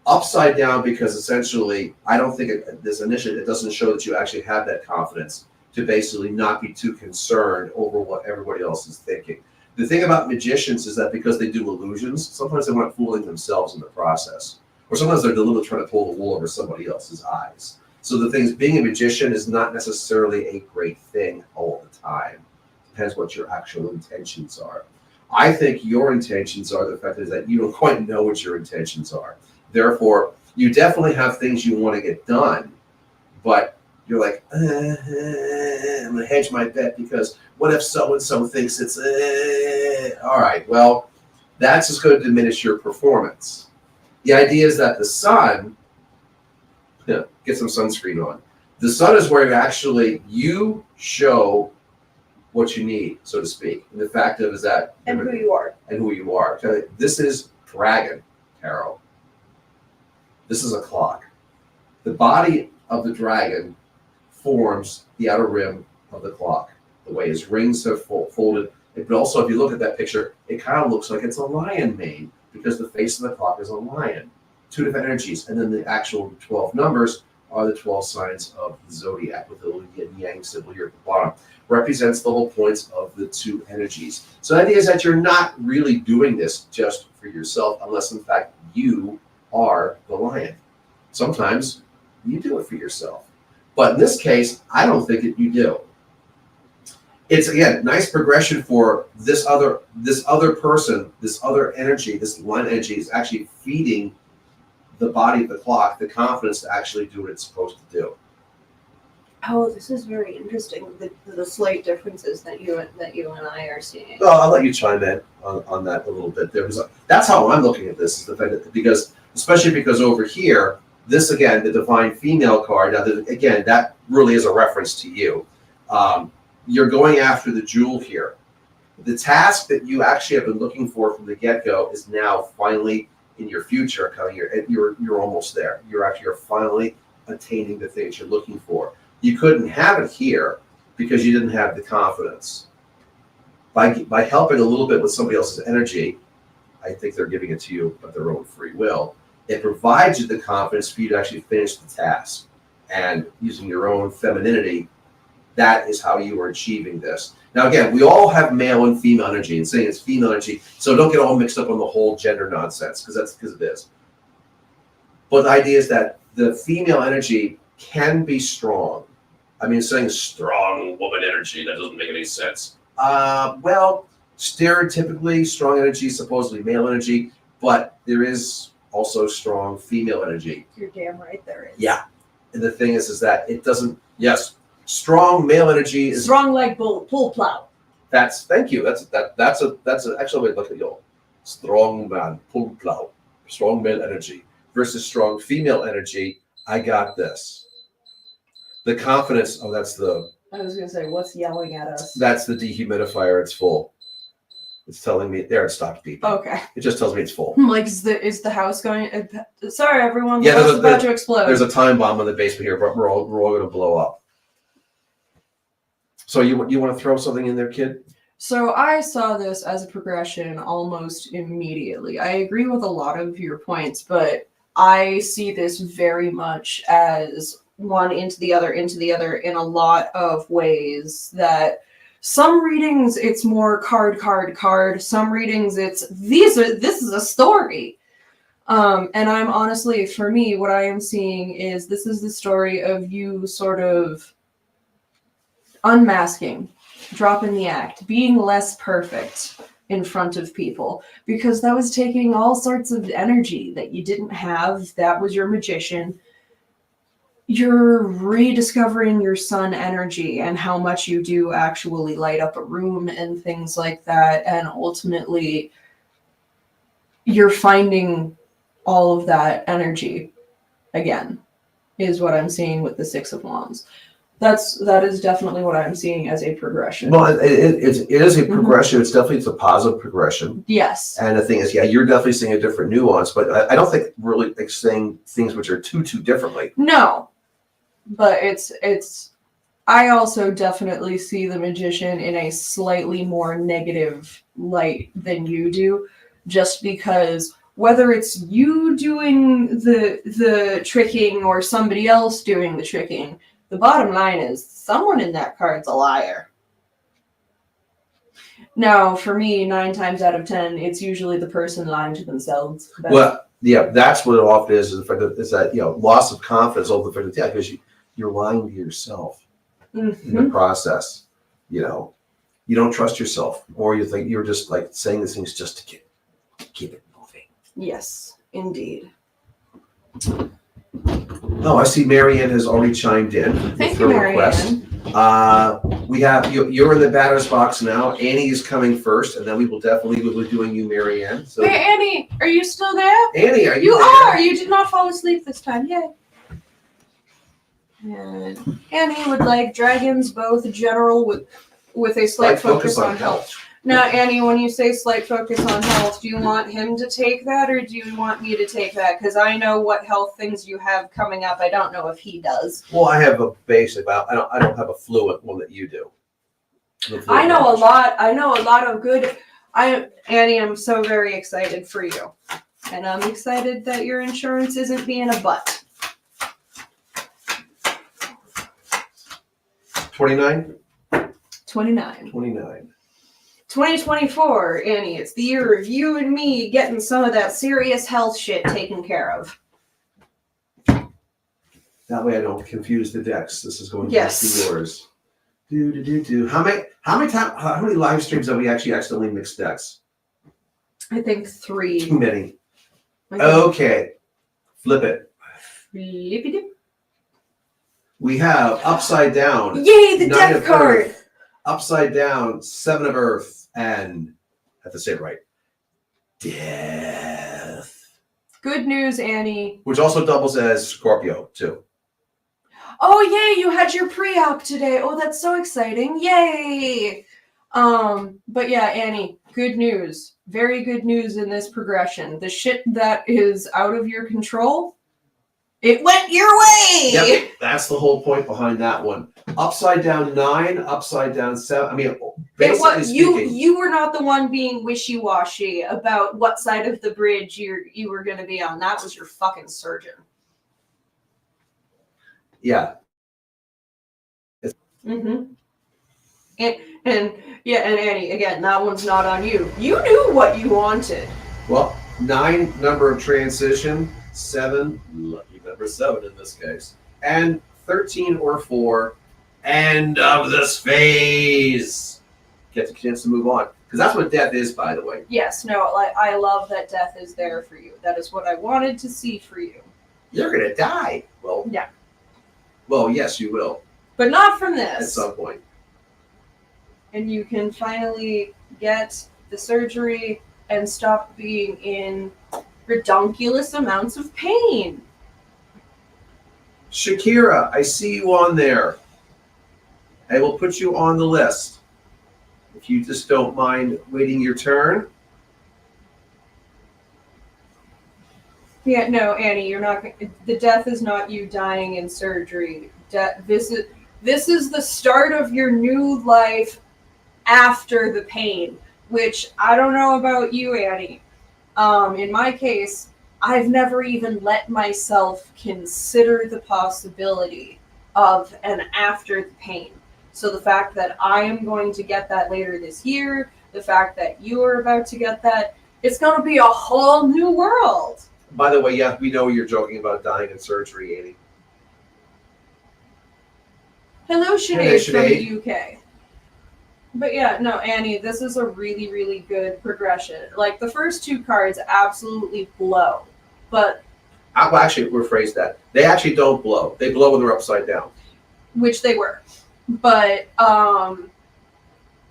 Upside down, because essentially, I don't think this initiative, it doesn't show that you actually have that confidence to basically not be too concerned over what everybody else is thinking. The thing about magicians is that because they do illusions, sometimes they want fooling themselves in the process. Or sometimes they're deliberately trying to pull the wool over somebody else's eyes. So the thing is, being a magician is not necessarily a great thing all the time. Depends what your actual intentions are. I think your intentions are the fact is that you don't quite know what your intentions are. Therefore, you definitely have things you want to get done, but you're like, I'm going to hedge my bet because what if so-and-so thinks it's, all right, well, that's just going to diminish your performance. The idea is that the sun, get some sunscreen on. The sun is where you show what you need, so to speak. And the fact of is that and who you are. And who you are. This is dragon tarot. This is a clock. The body of the dragon forms the outer rim of the clock. The way his rings are folded. But also, if you look at that picture, it kind of looks like it's a lion mane because the face of the clock is a lion. Two different energies. And then the actual 12 numbers are the 12 signs of the zodiac with the little yin yang symbol here at the bottom. Represents the whole points of the two energies. So the idea is that you're not really doing this just for yourself unless, in fact, you are the lion. Sometimes you do it for yourself. But in this case, I don't think that you do. It's, again, nice progression for this other person, this other energy, this line energy is actually feeding the body of the clock the confidence to actually do what it's supposed to do. Oh, this is very interesting. The slight differences that you and I are seeing. Well, I'll let you chime in on that a little bit. That's how I'm looking at this, is the fact that especially because over here, this again, the divine female card. Now, again, that really is a reference to you. You're going after the jewel here. The task that you actually have been looking for from the get-go is now finally in your future coming here. You're almost there. You're finally attaining the things you're looking for. You couldn't have it here because you didn't have the confidence. By helping a little bit with somebody else's energy, I think they're giving it to you of their own free will. It provides you the confidence for you to actually finish the task. And using your own femininity, that is how you are achieving this. Now, again, we all have male and female energy, and saying it's female energy, so don't get all mixed up on the whole gender nonsense, because it is. But the idea is that the female energy can be strong. I mean, saying strong woman energy, that doesn't make any sense. Well, stereotypically, strong energy is supposedly male energy, but there is also strong female energy. You're damn right there is. Yeah. And the thing is that it doesn't, yes, strong male energy is strong like pull plow. Thank you. That's an actual way to look at you. Strong man, pull plow, strong male energy versus strong female energy. I got this. The confidence. Oh, that's the. I was gonna say, what's yelling at us? That's the dehumidifier. It's full. It's telling me there. It stopped beeping. Okay. It just tells me it's full. I'm like, is the house going? Sorry, everyone. The Yeah, house is about to explode. There's a time bomb in the basement here, but we're all going to blow up. So you want to throw something in there, kid? So I saw this as a progression almost immediately. I agree with a lot of your points, but I see this very much as one into the other in a lot of ways. That some readings it's more card. Some readings this is a story. And I'm honestly, for me, what I am seeing is this is the story of you sort of unmasking, dropping the act, being less perfect in front of people, because that was taking all sorts of energy that you didn't have. That was your magician. You're rediscovering your sun energy and how much you do actually light up a room and things like that. And ultimately, you're finding all of that energy again, is what I'm seeing with the Six of Wands. That is definitely what I'm seeing as a progression. Well, it is a progression. Mm-hmm. It's a positive progression. Yes. And the thing is, yeah, you're definitely seeing a different nuance, but I don't think really like saying things which are too differently. No, but it's. I also definitely see the magician in a slightly more negative light than you do, just because whether it's you doing the tricking or somebody else doing the tricking. The bottom line is someone in that card's a liar. Now, for me, 9 times out of 10, it's usually the person lying to themselves. Well, yeah, that's what it often is the fact that, is that, loss of confidence over the fact that, yeah, because you're lying to yourself in the process. You don't trust yourself, or you think you're just like saying these things just to keep it moving. Yes, indeed. Oh, I see Marianne has already chimed in. Thank you, Marianne. We have you're in the batter's box now. Annie is coming first, and then we will definitely be doing you, Marianne. So, hey, Annie, are you still there? Annie, are you there? are. You did not fall asleep this time. Yay. And Annie would like dragons, both general with a slight focus on health. Now, Annie, when you say slight focus on health, do you want him to take that, or do you want me to take that? Because I know what health things you have coming up. I don't know if he does. Well, I have a basic, but I don't have a fluent one that you do. I know a lot. I know a lot of good. Annie, I'm so very excited for you, and I'm excited that your insurance isn't being a butt. 29. 2024, Annie, it's the year of you and me getting some of that serious health shit taken care of. That way I don't confuse the decks. This is going to be yours. How many live streams have we actually accidentally mixed decks? I think 3. Too many. Okay. Flip it. Flippity. We have upside down. Yay, the death card. Upside down, 7 of Earth, and I have to say it right. Death. Good news, Annie. Which also doubles as Scorpio, too. Oh, yay, you had your pre-op today. Oh, that's so exciting. Yay. But yeah, Annie, good news. Very good news in this progression. The shit that is out of your control, it went your way. Yep, that's the whole point behind that one. Upside down 9, upside down 7. I mean, basically speaking, you were not the one being wishy-washy about what side of the bridge you were going to be on. That was your fucking surgeon. Yeah. And Annie, again, that one's not on you. You knew what you wanted. Well, 9, number of transition, 7, lucky number 7 in this case, and 13 or 4, end of this phase. Get the chance to move on. Because that's what death is, by the way. Yes, no, I love that death is there for you. That is what I wanted to see for you. You're going to die. Well, yeah. Well, yes, you will. But not from this. At some point. And you can finally get the surgery and stop being in redonkulous amounts of pain. Shakira, I see you on there. I will put you on the list. if you just don't mind waiting your turn. Yeah, no, Annie, you're not. The death is not you dying in surgery. This is the start of your new life after the pain. Which I don't know about you, Annie. In my case, I've never even let myself consider the possibility of an after the pain. So the fact that I am going to get that later this year, the fact that you are about to get that, it's going to be a whole new world. By the way, yeah, we know you're joking about dying in surgery, Annie. Hello, Sinead Hey, from Sinead. the UK. But yeah, no, Annie, this is a really, really good progression. Like, the first two cards absolutely blow. But I will actually rephrase that. They actually don't blow. They blow when they're upside down. which they were. But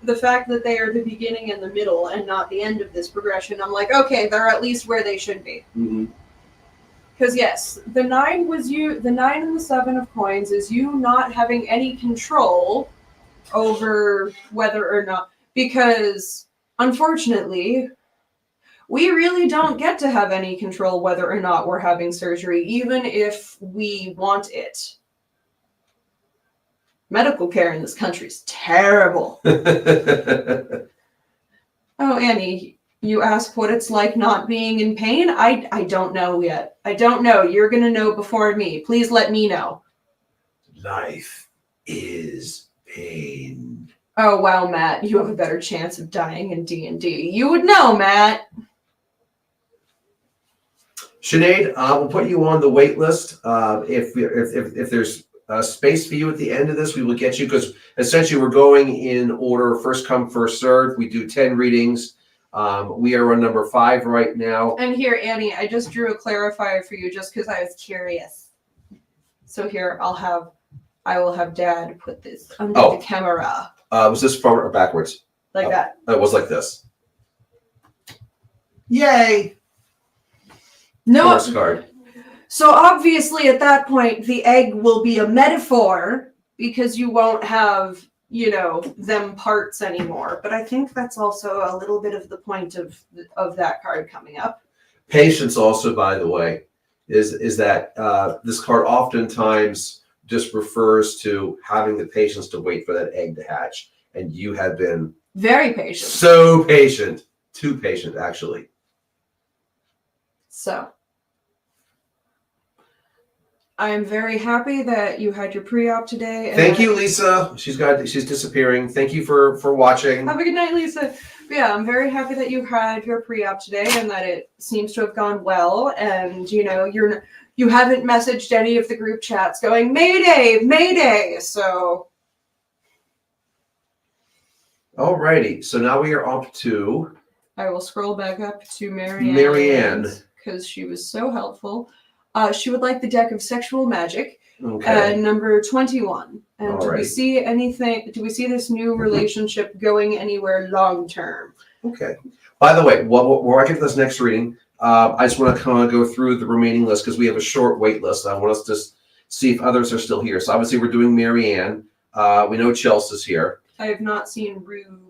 the fact that they are the beginning and the middle and not the end of this progression, I'm like, okay, they're at least where they should be. Mm-hmm. Because yes, the 9 was you. The 9 and the 7 of coins is you not having any control over whether or not. Because unfortunately, we really don't get to have any control whether or not we're having surgery, even if we want it. Medical care in this country is terrible. Oh, Annie, you ask what it's like not being in pain? I don't know yet. I don't know. You're going to know before me. Please let me know. Life is pain. Oh, wow, Matt. You have a better chance of dying in D&D. You would know, Matt. Sinead, we'll put you on the wait list. If there's space for you at the end of this, we will get you, because essentially we're going in order, first come, first served. We do 10 readings. We are on number 5 right now. And here, Annie, I just drew a clarifier for you just because I was curious. So here, I will have Dad put this under the camera. Was this forward or backwards? Like that. It was like this. Yay! No. Force card. So obviously at that point, the egg will be a metaphor because you won't have, them parts anymore. But I think that's also a little bit of the point of that card coming up. Patience also, by the way, is that this card oftentimes just refers to having the patience to wait for that egg to hatch. And you have been very patient. So patient. Too patient, actually. So I am very happy that you had your pre-op today. And thank you, Lisa. She's disappearing. Thank you for watching. Have a good night, Lisa. But yeah, I'm very happy that you had your pre-op today and that it seems to have gone well. And you haven't messaged any of the group chats going, Mayday, Mayday. So alrighty. So now we are up to, I will scroll back up to Marianne. Marianne. Because she was so helpful. She would like the deck of Sexual Magic, okay. number 21. And do we Alright. see anything? Do we see this new relationship going anywhere long term? Okay. By the way, before I get to this next reading, I just want to kind of go through the remaining list because we have a short wait list. I want us to see if others are still here. So obviously we're doing Marianne. We know Chelsea's here. I have not seen Rube.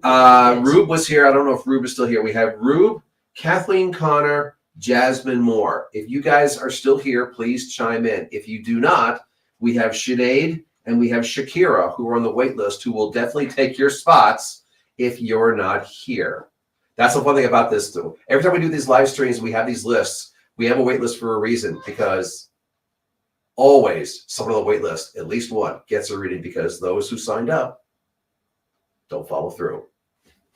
Rube was here. I don't know if Rube is still here. We have Rube, Kathleen Connor, Jasmine Moore. If you guys are still here, please chime in. If you do not, we have Sinead and we have Shakira who are on the wait list who will definitely take your spots if you're not here. That's the one thing about this too. Every time we do these live streams, we have these lists. We have a wait list for a reason because always someone on the wait list, at least one, gets a reading because those who signed up don't follow through.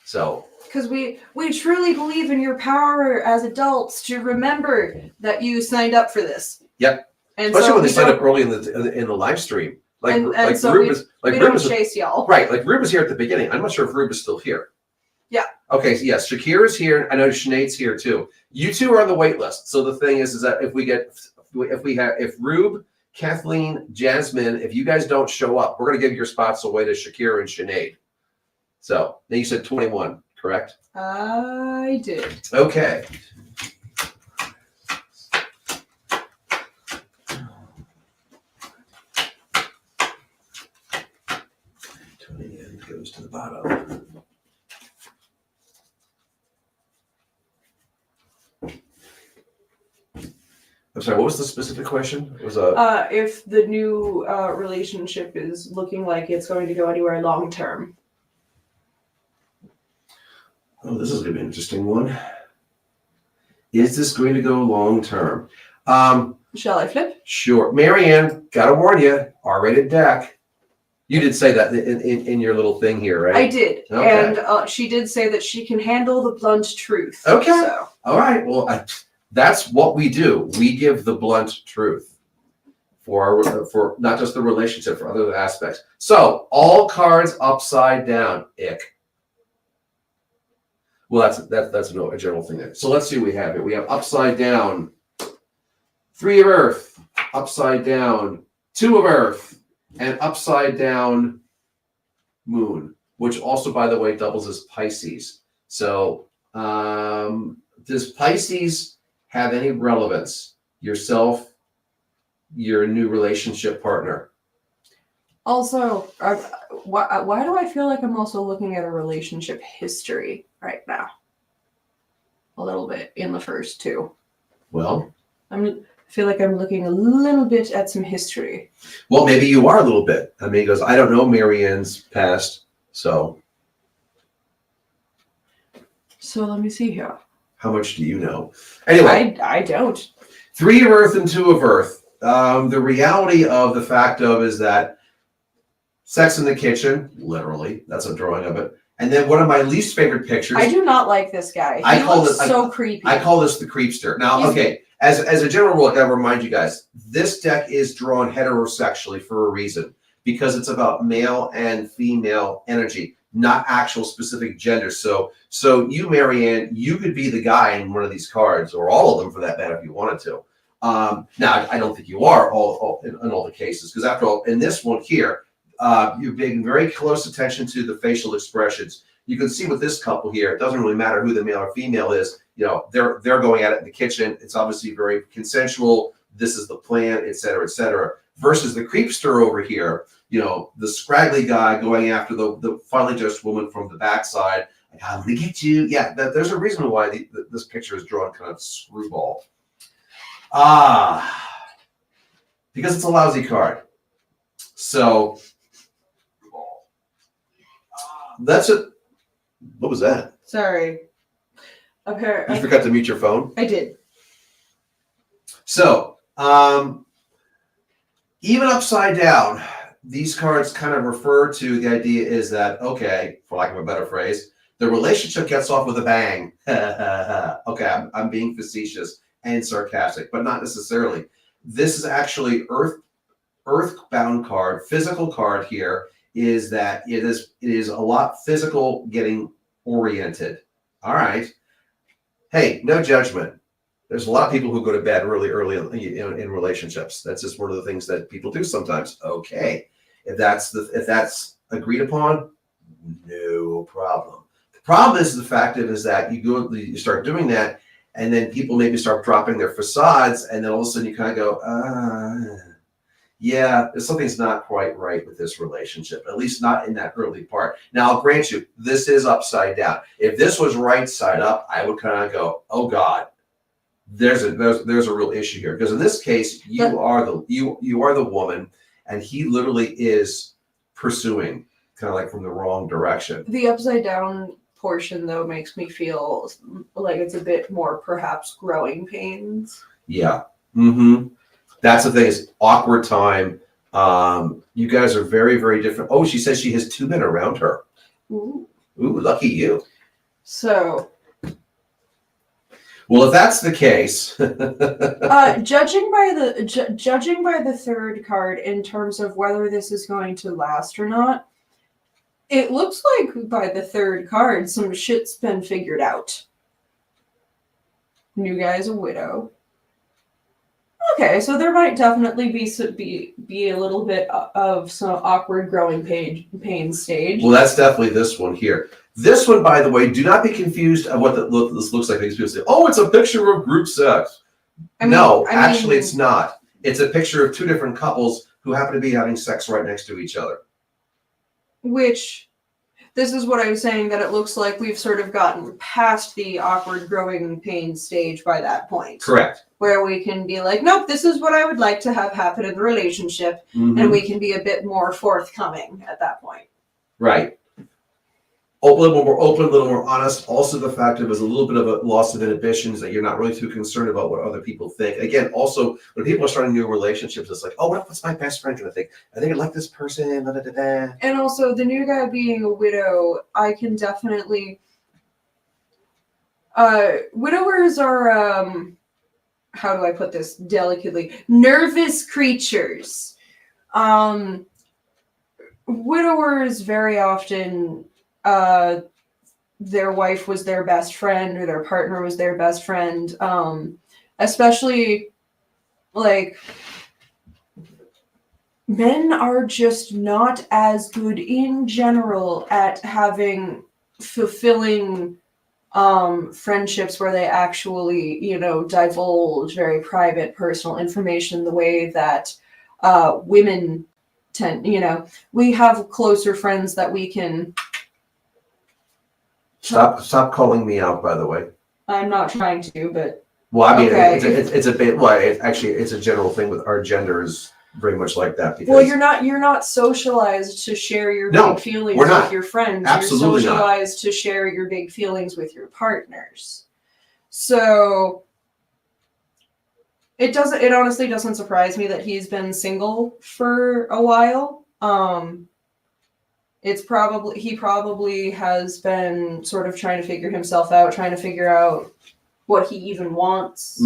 So because we truly believe in your power as adults to remember that you signed up for this. Yep. And especially so when they signed up early in the live stream. Like so Rube is like we Rube don't chase y'all. Right. Like Rube is here at the beginning. I'm not sure if Rube is still here. Yeah. Okay. So yes, Shakira's here. I know Sinead's here too. You two are on the wait list. So the thing is that if Rube, Kathleen, Jasmine, if you guys don't show up, we're gonna give your spots away to Shakira and Sinead. So then you said 21, correct? I did. Okay. Goes to the bottom. I'm sorry, what was the specific question? It was If the new relationship is looking like it's going to go anywhere long term. oh, this is going to be an interesting one. Is this going to go long term? Shall I flip? Sure. Marianne, gotta warn you, R-rated deck. You did say that in your little thing here, right? I did. Okay. And she did say that she can handle the blunt truth. Okay. So. All right. Well, that's what we do. We give the blunt truth for not just the relationship, for other aspects. So all cards upside down. Ick. Well, that's a general thing there. So let's see what we have here. We have upside down, 3 of Earth, upside down, 2 of Earth, and upside down Moon, which also, by the way, doubles as Pisces. So does Pisces have any relevance? Yourself, your new relationship partner? Also, why do I feel like I'm also looking at a relationship history right now? A little bit in the first 2. Well, I feel like I'm looking a little bit at some history. Well, maybe you are a little bit. I mean, he goes, I don't know Marianne's past, so. So let me see here. How much do you know? Anyway. I don't. 3 of Earth and 2 of Earth. The reality of the fact of is that sex in the kitchen, literally, that's a drawing of it. And then one of my least favorite pictures. I do not like this guy. He looks so creepy. I call this the creepster. Now, okay, as a general rule, I gotta remind you guys, this deck is drawn heterosexually for a reason, because it's about male and female energy, not actual specific gender. So you, Marianne, you could be the guy in one of these cards, or all of them for that matter, if you wanted to. Now, I don't think you are in all the cases, because after all, in this one here, you're paying very close attention to the facial expressions. You can see with this couple here, it doesn't really matter who the male or female is. You know, they're going at it in the kitchen. It's obviously very consensual. This is the plan, et cetera, et cetera. Versus the creepster over here, you know, the scraggly guy going after the finely dressed woman from the backside. Like, I'm gonna get you. Yeah, there's a reason why this picture is drawn kind of screwball. Because it's a lousy card. So that's it. What was that? Sorry. You forgot to mute your phone? I did. So, even upside down, these cards kind of refer to the idea is that, okay, for lack of a better phrase, the relationship gets off with a bang. Okay, I'm being facetious and sarcastic, but not necessarily. This is actually earthbound card, physical card here, is that it is a lot physical getting oriented. All right. Hey, no judgment. There's a lot of people who go to bed really early in relationships. That's just one of the things that people do sometimes. Okay. If that's agreed upon, no problem. The problem is the fact is that you start doing that, and then people maybe start dropping their facades, and then all of a sudden you kind of go, yeah, something's not quite right with this relationship, at least not in that early part. Now, I'll grant you, this is upside down. If this was right side up, I would kind of go, oh God, there's a real issue here. Because in this case, you are the woman, and he literally is pursuing kind of like from the wrong direction. The upside down portion, though, makes me feel like it's a bit more perhaps growing pains. Yeah. Mm-hmm. That's the thing, is awkward time. You guys are very, very different. Oh, she says she has 2 men around her. Ooh, lucky you. So. Well, if that's the case. Judging by the third card in terms of whether this is going to last or not, it looks like by the third card, some shit's been figured out. New guy's a widow. Okay, so there might definitely be a little bit of some awkward growing pain stage. Well, that's definitely this one here. This one, by the way, do not be confused at what this looks like. These people say, "Oh, it's a picture of group sex." Actually, it's not. It's a picture of 2 different couples who happen to be having sex right next to each other. Which, this is what I was saying, that it looks like we've sort of gotten past the awkward growing pains stage by that point. Correct. Where we can be like, nope, this is what I would like to have happen in the relationship. And we can be a bit more forthcoming at that point. Right. A little more open, a little more honest. Also, the fact that there's a little bit of a loss of inhibitions, that you're not really too concerned about what other people think. Again, also, when people are starting new relationships, it's like, oh, what's my best friend going to think? I think I like this person. Da, da, da, da. And also, the new guy being a widow, I can definitely... widowers are, how do I put this delicately? Nervous creatures. Widowers very often... their wife was their best friend or their partner was their best friend. Especially like men are just not as good in general at having fulfilling friendships where they actually, divulge very private personal information the way that women tend, we have closer friends that we can... Stop calling me out, by the way. I'm not trying to, but... Well, I mean, okay. it's a bit... Well, it's a general thing with our gender is very much like that. Because, well, you're not socialized to share your big feelings with your friends. Absolutely you're socialized to share your big feelings with your partners. So... It honestly doesn't surprise me that he's been single for a while. He probably has been sort of trying to figure himself out, trying to figure out what he even wants.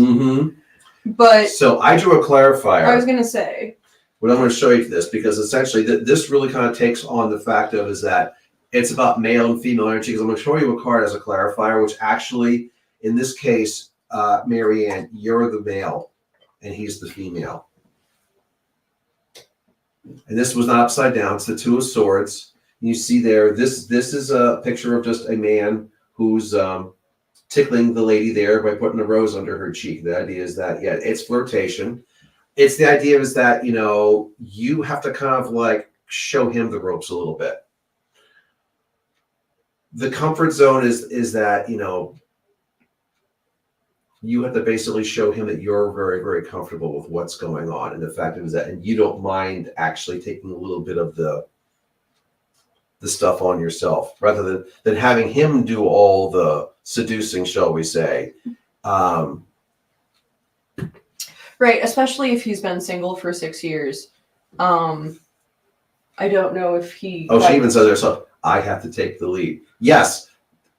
But so I drew a clarifier. I was going to say, what I'm going to show you for this, because essentially this really kind of takes on the fact of is that it's about male and female energy. Because I'm going to show you a card as a clarifier, which actually, in this case, Marianne, you're the male and he's the female. And this was not upside down. It's the Two of Swords. You see there, this is a picture of just a man who's tickling the lady there by putting a rose under her cheek. The idea is that, yeah, it's flirtation. It's the idea is that, you have to kind of like show him the ropes a little bit. The comfort zone is that, you have to basically show him that you're very, very comfortable with what's going on. And the fact is that, and you don't mind actually taking a little bit of the stuff on yourself rather than having him do all the seducing, shall we say. Right, especially if he's been single for 6 years. I don't know if he... Oh, she even says herself, I have to take the lead. Yes,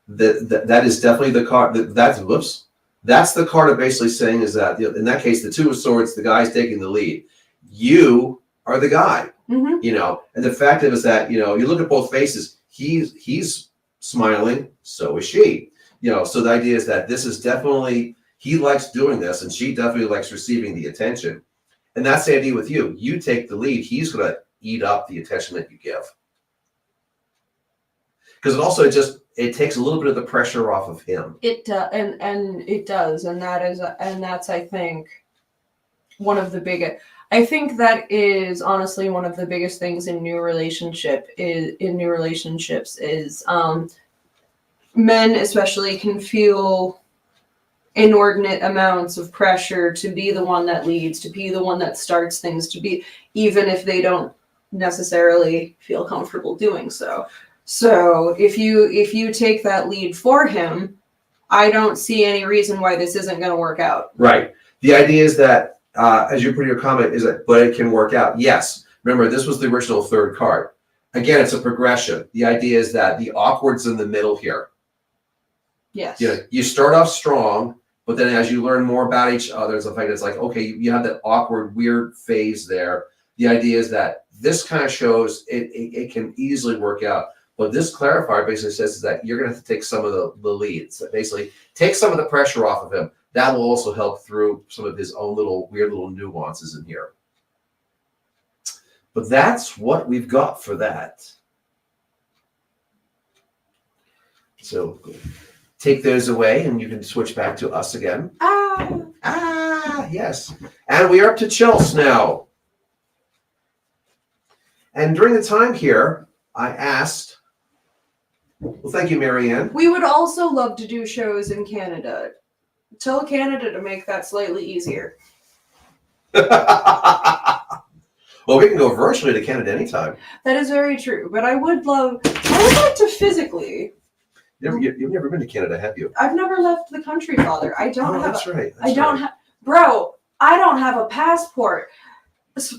that is definitely the card. That's the card of basically saying is that, in that case, the Two of Swords, the guy's taking the lead. You are the guy. And the fact is that, you look at both faces, he's smiling, so is she. So the idea is that this is definitely, he likes doing this and she definitely likes receiving the attention. And that's the idea with you. You take the lead, he's going to eat up the attention that you give. Because it also it takes a little bit of the pressure off of him. It does, and it does, and that's I think one of the biggest. I think that is honestly one of the biggest things in new relationships is men especially can feel inordinate amounts of pressure to be the one that leads, to be the one that starts things, to be, even if they don't necessarily feel comfortable doing so. So if you take that lead for him, I don't see any reason why this isn't going to work out. Right. The idea is that, as you put in your comment, is that, but it can work out. Yes. Remember, this was the original third card. Again, it's a progression. The idea is that the awkward's in the middle here. Yes. You start off strong, but then as you learn more about each other, it's like, okay, you have that awkward, weird phase there. The idea is that this kind of shows it can easily work out. What this clarifier basically says is that you're going to have to take some of the leads. So basically, take some of the pressure off of him. That will also help through some of his own weird little nuances in here. But that's what we've got for that. So take those away and you can switch back to us again. Yes. And we are up to Chelsea now. And during the time here, I asked Well, thank you, Marianne. We would also love to do shows in Canada. Tell Canada to make that slightly easier. Well, we can go virtually to Canada anytime. That is very true, but I would like to physically. You've never been to Canada, have you? I've never left the country, Father. I don't have. That's right. I don't have, bro. I don't have a passport.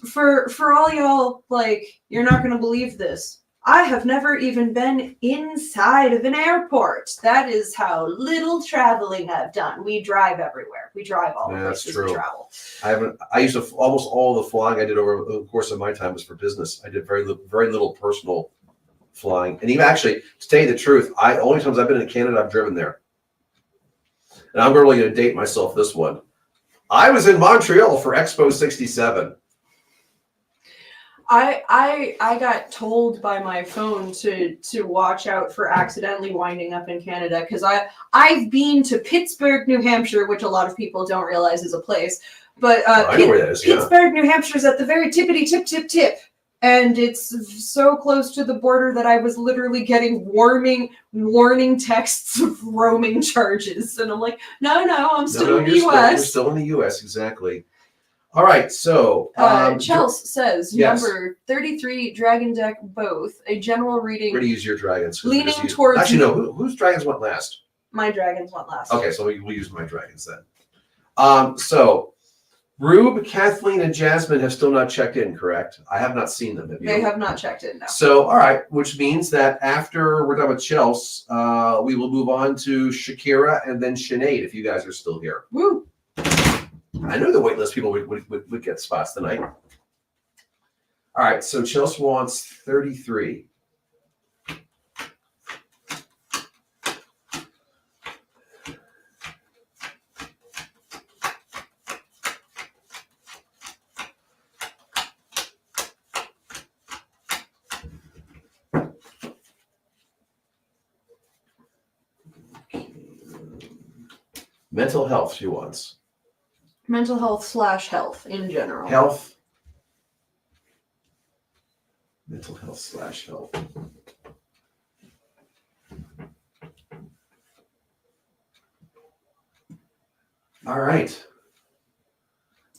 For all y'all, like, you're not gonna believe this. I have never even been inside of an airport. That is how little traveling I've done. We drive everywhere. We drive all the places true. we travel. I used to almost all the flying I did over the course of my time was for business. I did very little personal flying, and even actually, to tell you the truth, only times I've been in Canada, I've driven there. And I'm really going to date myself this one. I was in Montreal for Expo '67. I got told by my phone to watch out for accidentally winding up in Canada because I've been to Pittsburgh, New Hampshire, which a lot of people don't realize is a place. But I know where that is. Pittsburgh, New Hampshire is at the very tippity tip, and it's so close to the border that I was literally getting warning texts of roaming charges, and I'm like, no, I'm still in the U.S. You're still in the U.S. Exactly. All right, so Chelsea says yes. Number 33, Dragon Deck both. A general reading. Where do you use your dragons? Leaning towards. Actually, no. Whose dragons went last? My dragons went last. Okay, so we'll use my dragons then. So Rube, Kathleen, and Jasmine have still not checked in, correct? I have not seen them. Have you? They have not checked in, no. So, all right, which means that after we're done with Chelsea, we will move on to Shakira and then Sinead, if you guys are still here. Woo! I knew the waitlist people would get spots tonight. All right, so Chelsea wants 33. Mental health, she wants. Mental health / health in general. Health. Mental health / health. All right.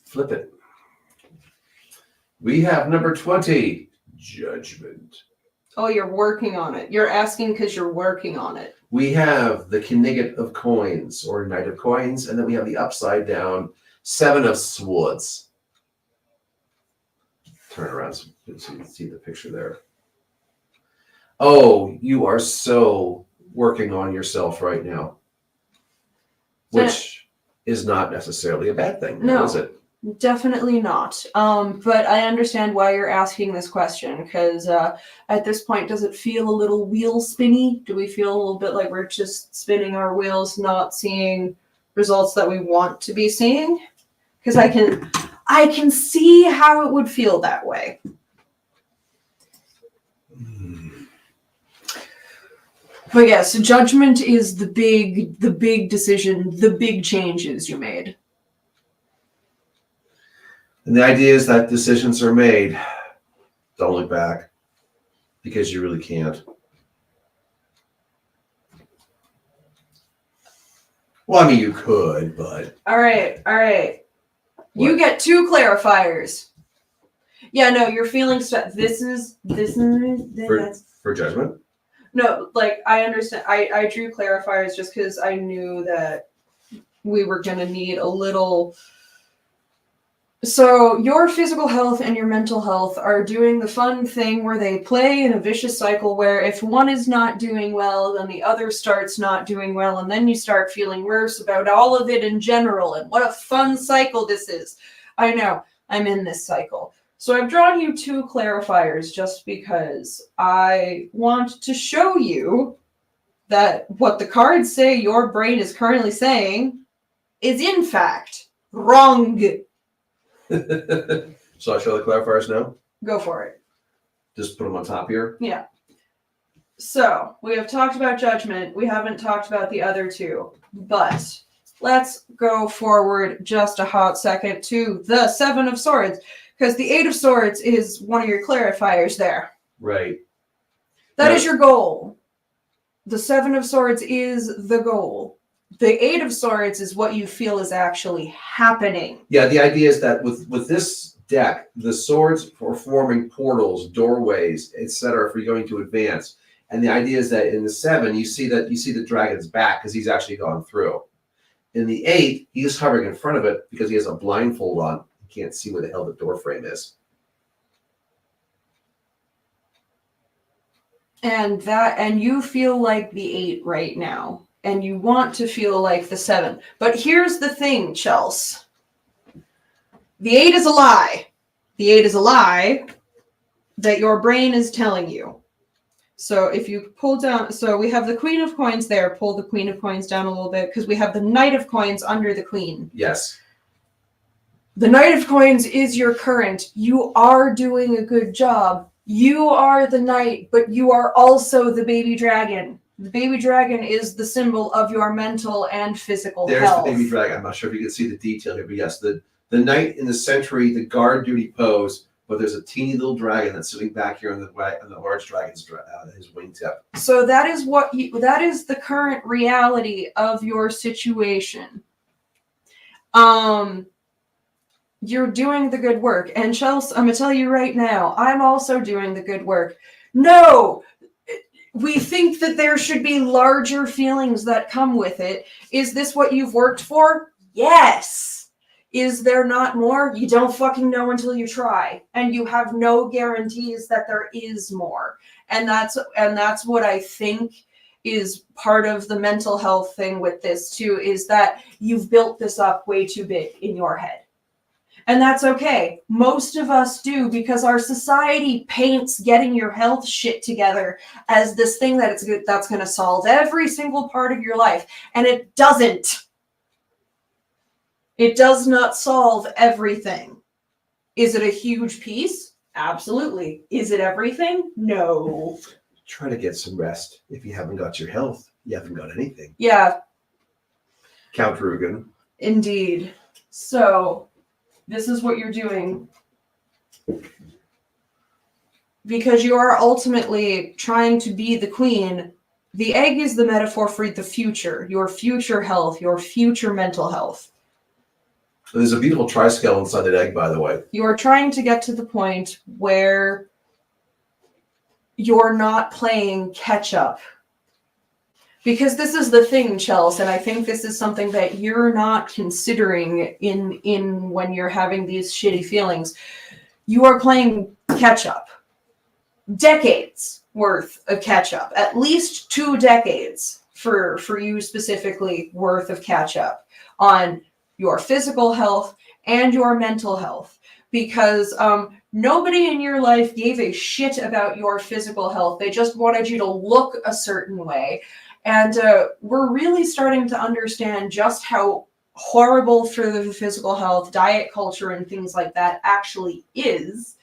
Flip it. We have number 20, Judgment. Oh, you're working on it. You're asking because you're working on it. We have the Knigget of Coins, or Knight of Coins, and then we have the upside down 7 of Swords. Turn around so you can see the picture there. Oh, you are so working on yourself right now, which is not necessarily a bad thing, no, is it? Definitely not. But I understand why you're asking this question, because at this point, does it feel a little wheel spinny? Do we feel a little bit like we're just spinning our wheels, not seeing results that we want to be seeing? Because I can see how it would feel that way. But yes, judgment is the big decision, the big changes you made. And the idea is that decisions are made. Don't look back, because you really can't. Well, I mean, you could, but... All right. What? You get 2 clarifiers. Yeah, no, your feelings. This is For judgment? No, like, I understand. I drew clarifiers just because I knew that we were going to need a little... So your physical health and your mental health are doing the fun thing where they play in a vicious cycle where if one is not doing well, then the other starts not doing well, and then you start feeling worse about all of it in general, and what a fun cycle this is. I know, I'm in this cycle. So I've drawn you 2 clarifiers just because I want to show you that what the cards say your brain is currently saying is in fact wrong. So I show the clarifiers now? Go for it. Just put them on top here? Yeah. So, we have talked about judgment. We haven't talked about the other 2. But let's go forward just a hot second to the 7 of Swords. Because the 8 of Swords is one of your clarifiers there. Right. That is your goal. The Seven of Swords is the goal. The Eight of Swords is what you feel is actually happening. Yeah, the idea is that with this deck, the swords are forming portals, doorways, etc. for you going to advance. And the idea is that in the 7, you see the dragon's back because he's actually gone through. In the 8, he's hovering in front of it because he has a blindfold on. He can't see where the hell the door frame is. And you feel like the 8 right now. And you want to feel like the 7. But here's the thing, Chels. The 8 is a lie. The 8 is a lie that your brain is telling you. So if you pull down, so we have the Queen of Coins there. Pull the Queen of Coins down a little bit because we have the Knight of Coins under the Queen. Yes. The Knight of Coins is your current. You are doing a good job. You are the knight, but you are also the baby dragon. The baby dragon is the symbol of your mental and physical health. There's the baby dragon. I'm not sure if you can see the detail here, but yes, the knight in the century, the guard duty pose, but there's a teeny little dragon that's sitting back here on the large dragon's his wingtip. So that is the current reality of your situation. You're doing the good work. And Chelsea, I'm going to tell you right now, I'm also doing the good work. No! We think that there should be larger feelings that come with it. Is this what you've worked for? Yes! Is there not more? You don't fucking know until you try. And you have no guarantees that there is more. And that's what I think is part of the mental health thing with this too, is that you've built this up way too big in your head. And that's okay. Most of us do, because our society paints getting your health shit together as this thing that's going to solve every single part of your life. And it doesn't. It does not solve everything. Is it a huge piece? Absolutely. Is it everything? No. Try to get some rest. If you haven't got your health, you haven't got anything. Yeah. Count Rugen. Indeed. So this is what you're doing. Because you are ultimately trying to be the queen. The egg is the metaphor for the future, your future health, your future mental health. There's a beautiful triscale inside that egg, by the way. You are trying to get to the point where you're not playing catch up. Because this is the thing, Chels, and I think this is something that you're not considering in when you're having these shitty feelings. You are playing catch up. Decades worth of catch up. At least 2 decades for you specifically worth of catch up on your physical health and your mental health. Because nobody in your life gave a shit about your physical health. They just wanted you to look a certain way. And we're really starting to understand just how horrible for the physical health, diet culture, and things like that actually is.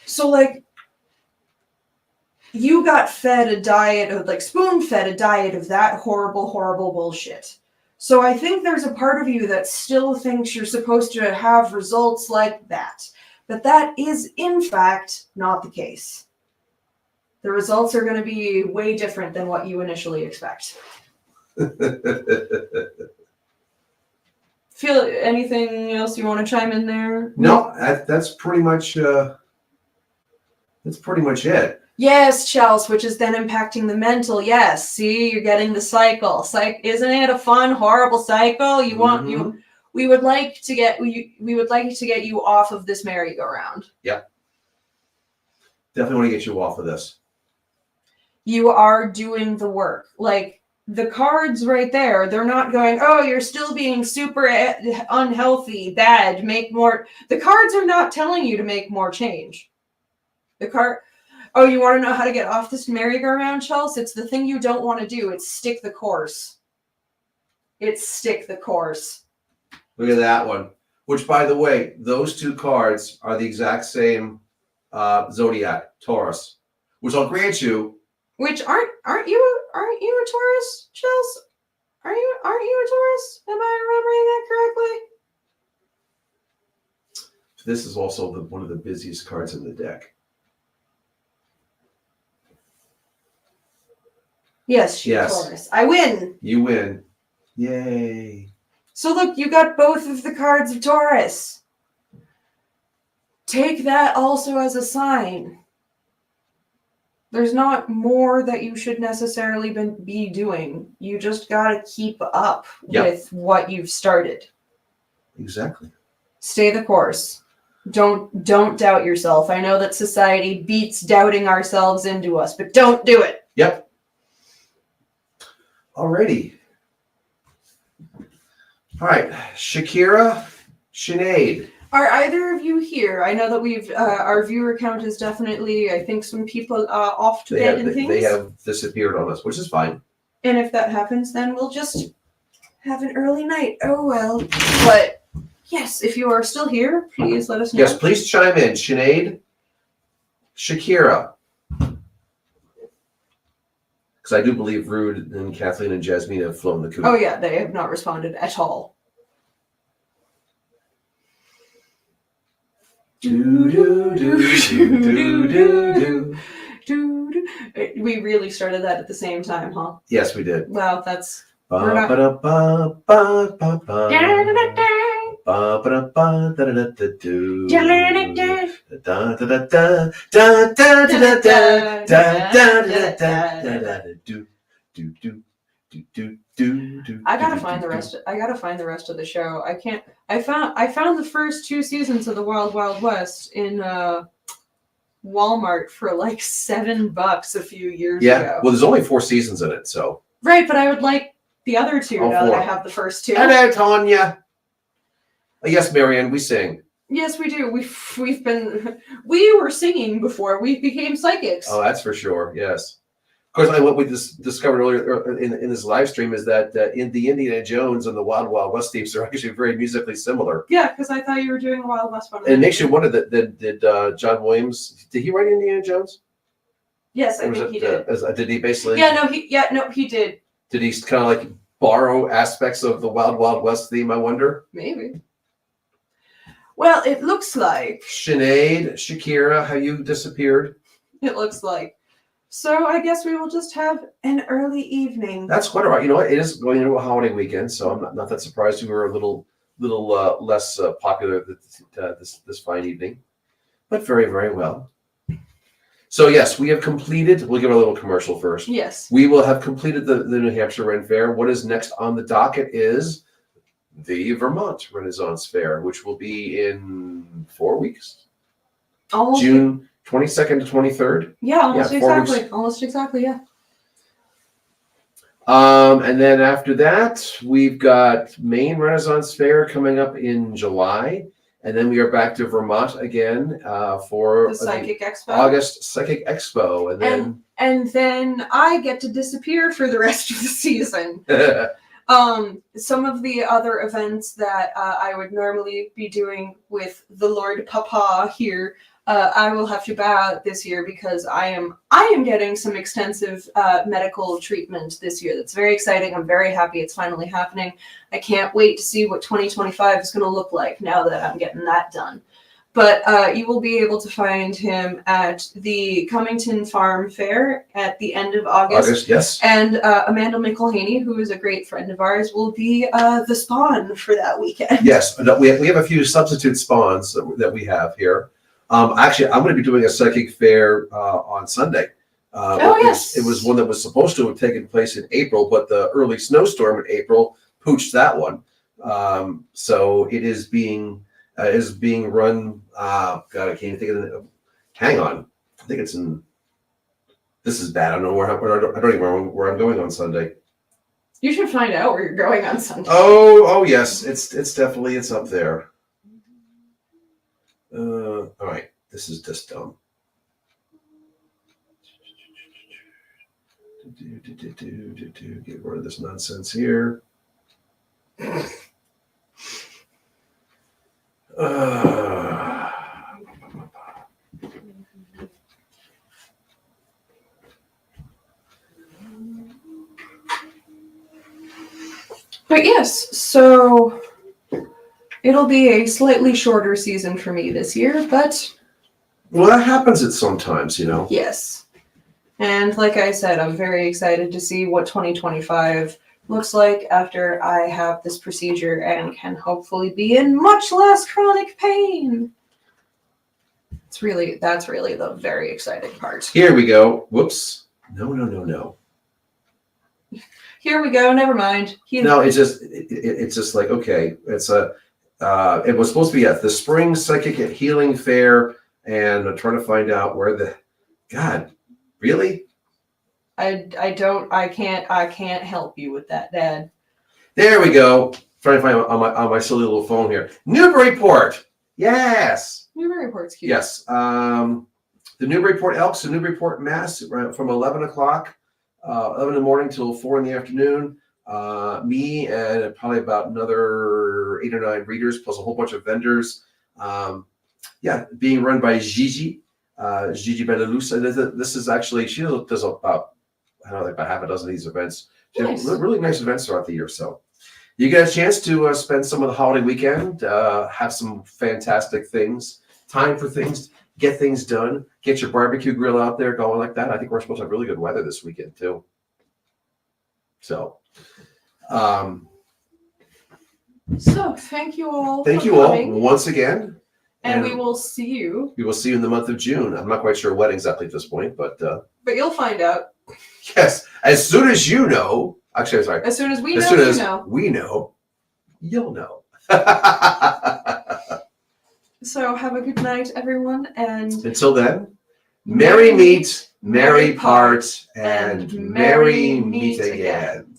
So, like, you got fed a diet of, like, spoon-fed a diet of that horrible, horrible bullshit. So I think there's a part of you that still thinks you're supposed to have results like that. But that is, in fact, not the case. The results are going to be way different than what you initially expect. Feel anything else you want to chime in there? No, that's pretty much it. Yes, Chels, which is then impacting the mental. Yes, see, you're getting the cycle. Isn't it a fun, horrible cycle? You want you. We would like to get you off of this merry-go-round. Yeah. Definitely want to get you off of this. You are doing the work. Like, the cards right there, they're not going, oh, you're still being super unhealthy, bad, make more. The cards are not telling you to make more change. Oh, you want to know how to get off this merry-go-round, Chelsea? It's the thing you don't want to do. It's stick the course. It's stick the course. Look at that one. Which, by the way, those 2 cards are the exact same zodiac, Taurus. Which I'll grant you. Which aren't you a Taurus, Chels? Aren't you a Taurus? Am I remembering that correctly? This is also one of the busiest cards in the deck. Yes, she's Yes. Taurus. I win. You win. Yay. So look, you got both of the cards of Taurus. Take that also as a sign. There's not more that you should necessarily be doing. You just gotta keep up with what you've started. Exactly. Stay the course. Don't doubt yourself. I know that society beats doubting ourselves into us, but don't do it. Yep. Alrighty. All right, Shakira, Sinead. Are either of you here? I know that we've our viewer count is definitely. I think some people are off to bed and things. They have disappeared on us, which is fine. And if that happens, then we'll just have an early night. Oh well. But yes, if you are still here, please let us know. Yes, please chime in. Sinead, Shakira. Because I do believe Rude and Kathleen and Jasmine have flown the coop. Oh yeah, they have not responded at all. Do, do, do, do, do, do. We really started that at the same time, huh? Yes, we did. Wow, that's. I gotta find the rest. I gotta find the rest of the show. I can't. I found the first 2 seasons of the Wild Wild West in Walmart for like $7 a few years ago. Well, there's only 4 seasons in it, so. Right, but I would like the other 2 All now 4. that I have the first 2. Hello, Tanya. Yes, Marianne, we sing. Yes, we do. We were singing before we became psychics. Oh, that's for sure. Yes. Of course, what we discovered earlier in this live stream is that in the Indiana Jones and the Wild Wild West themes are actually very musically similar. Yeah, because I thought you were doing a Wild West one. And it makes you wonder that did John Williams, did he write Indiana Jones? Yes, I think he did. Did he basically? He did. Did he kind of like borrow aspects of the Wild Wild West theme? I wonder. Maybe. Well, it looks like Sinead, Shakira, have you disappeared? It looks like. So I guess we will just have an early evening. That's quite all right. You know what? It is going into a holiday weekend, so I'm not that surprised we were a little less popular this fine evening, but very, very well. So yes, we have completed. We'll give a little commercial first. Yes. We will have completed the New Hampshire Ren Fair. What is next on the docket is the Vermont Renaissance Fair, which will be in 4 weeks. Almost. June 22nd to 23rd. Yeah, almost 4 exactly. weeks. Almost exactly, yeah. And then after that, we've got Maine Renaissance Fair coming up in July. And then we are back to Vermont again for The Psychic Expo. August Psychic Expo. And then I get to disappear for the rest of the season. Some of the other events that I would normally be doing with the Lord Papa here, I will have to bow out this year because I am getting some extensive medical treatment this year. That's very exciting. I'm very happy it's finally happening. I can't wait to see what 2025 is going to look like now that I'm getting that done. But you will be able to find him at the Cummington Farm Fair at the end of August. Yes. And Amanda McElhaney, who is a great friend of ours, will be the spawn for that weekend. Yes, we have a few substitute spawns that we have here. Actually, I'm going to be doing a psychic fair on Sunday. Yes. It was one that was supposed to have taken place in April, but the early snowstorm in April pooched that one. So it is being run. God, I can't even think of it. Hang on, I think it's in. This is bad. I don't know I don't even know where I'm going on Sunday. You should find out where you're going on Sunday. Oh yes, it's definitely up there. All right, this is just dumb. Get rid of this nonsense here. But yes, so it'll be a slightly shorter season for me this year, but Well, that happens at sometimes, you know. yes. And like I said, I'm very excited to see what 2025 looks like after I have this procedure and can hopefully be in much less chronic pain. That's really the very exciting part. Here we go. Whoops. No. Here we go. Never mind. No, it's just like, okay, it's it was supposed to be at the Spring Psychic and Healing Fair, and I'm trying to find out where God, really? I can't help you with that, Dad. There we go. Trying to find on my silly little phone here. Newburyport. Yes. Newburyport's cute. Yes. The Newburyport Elks in Newburyport, Mass, right from 11 o'clock, 11 in the morning till 4 in the afternoon. Me and probably about another 8 or 9 readers, plus a whole bunch of vendors. Being run by Gigi Benelusa. This is actually, she does about, I don't know, about half a dozen of these events. She has really nice events throughout the year. So you get a chance to spend some of the holiday weekend, have some fantastic things, time for things, get things done, get your barbecue grill out there going like that. I think we're supposed to have really good weather this weekend too. So, thank you all. Thank you all once again. And we will see you. We will see you in the month of June. I'm not quite sure what exactly at this point, but you'll find out. Yes, as soon as you know. Actually, I'm sorry. As soon as we know, you'll know. So have a good night, everyone, and until then, merry meet, merry part, and merry meet again.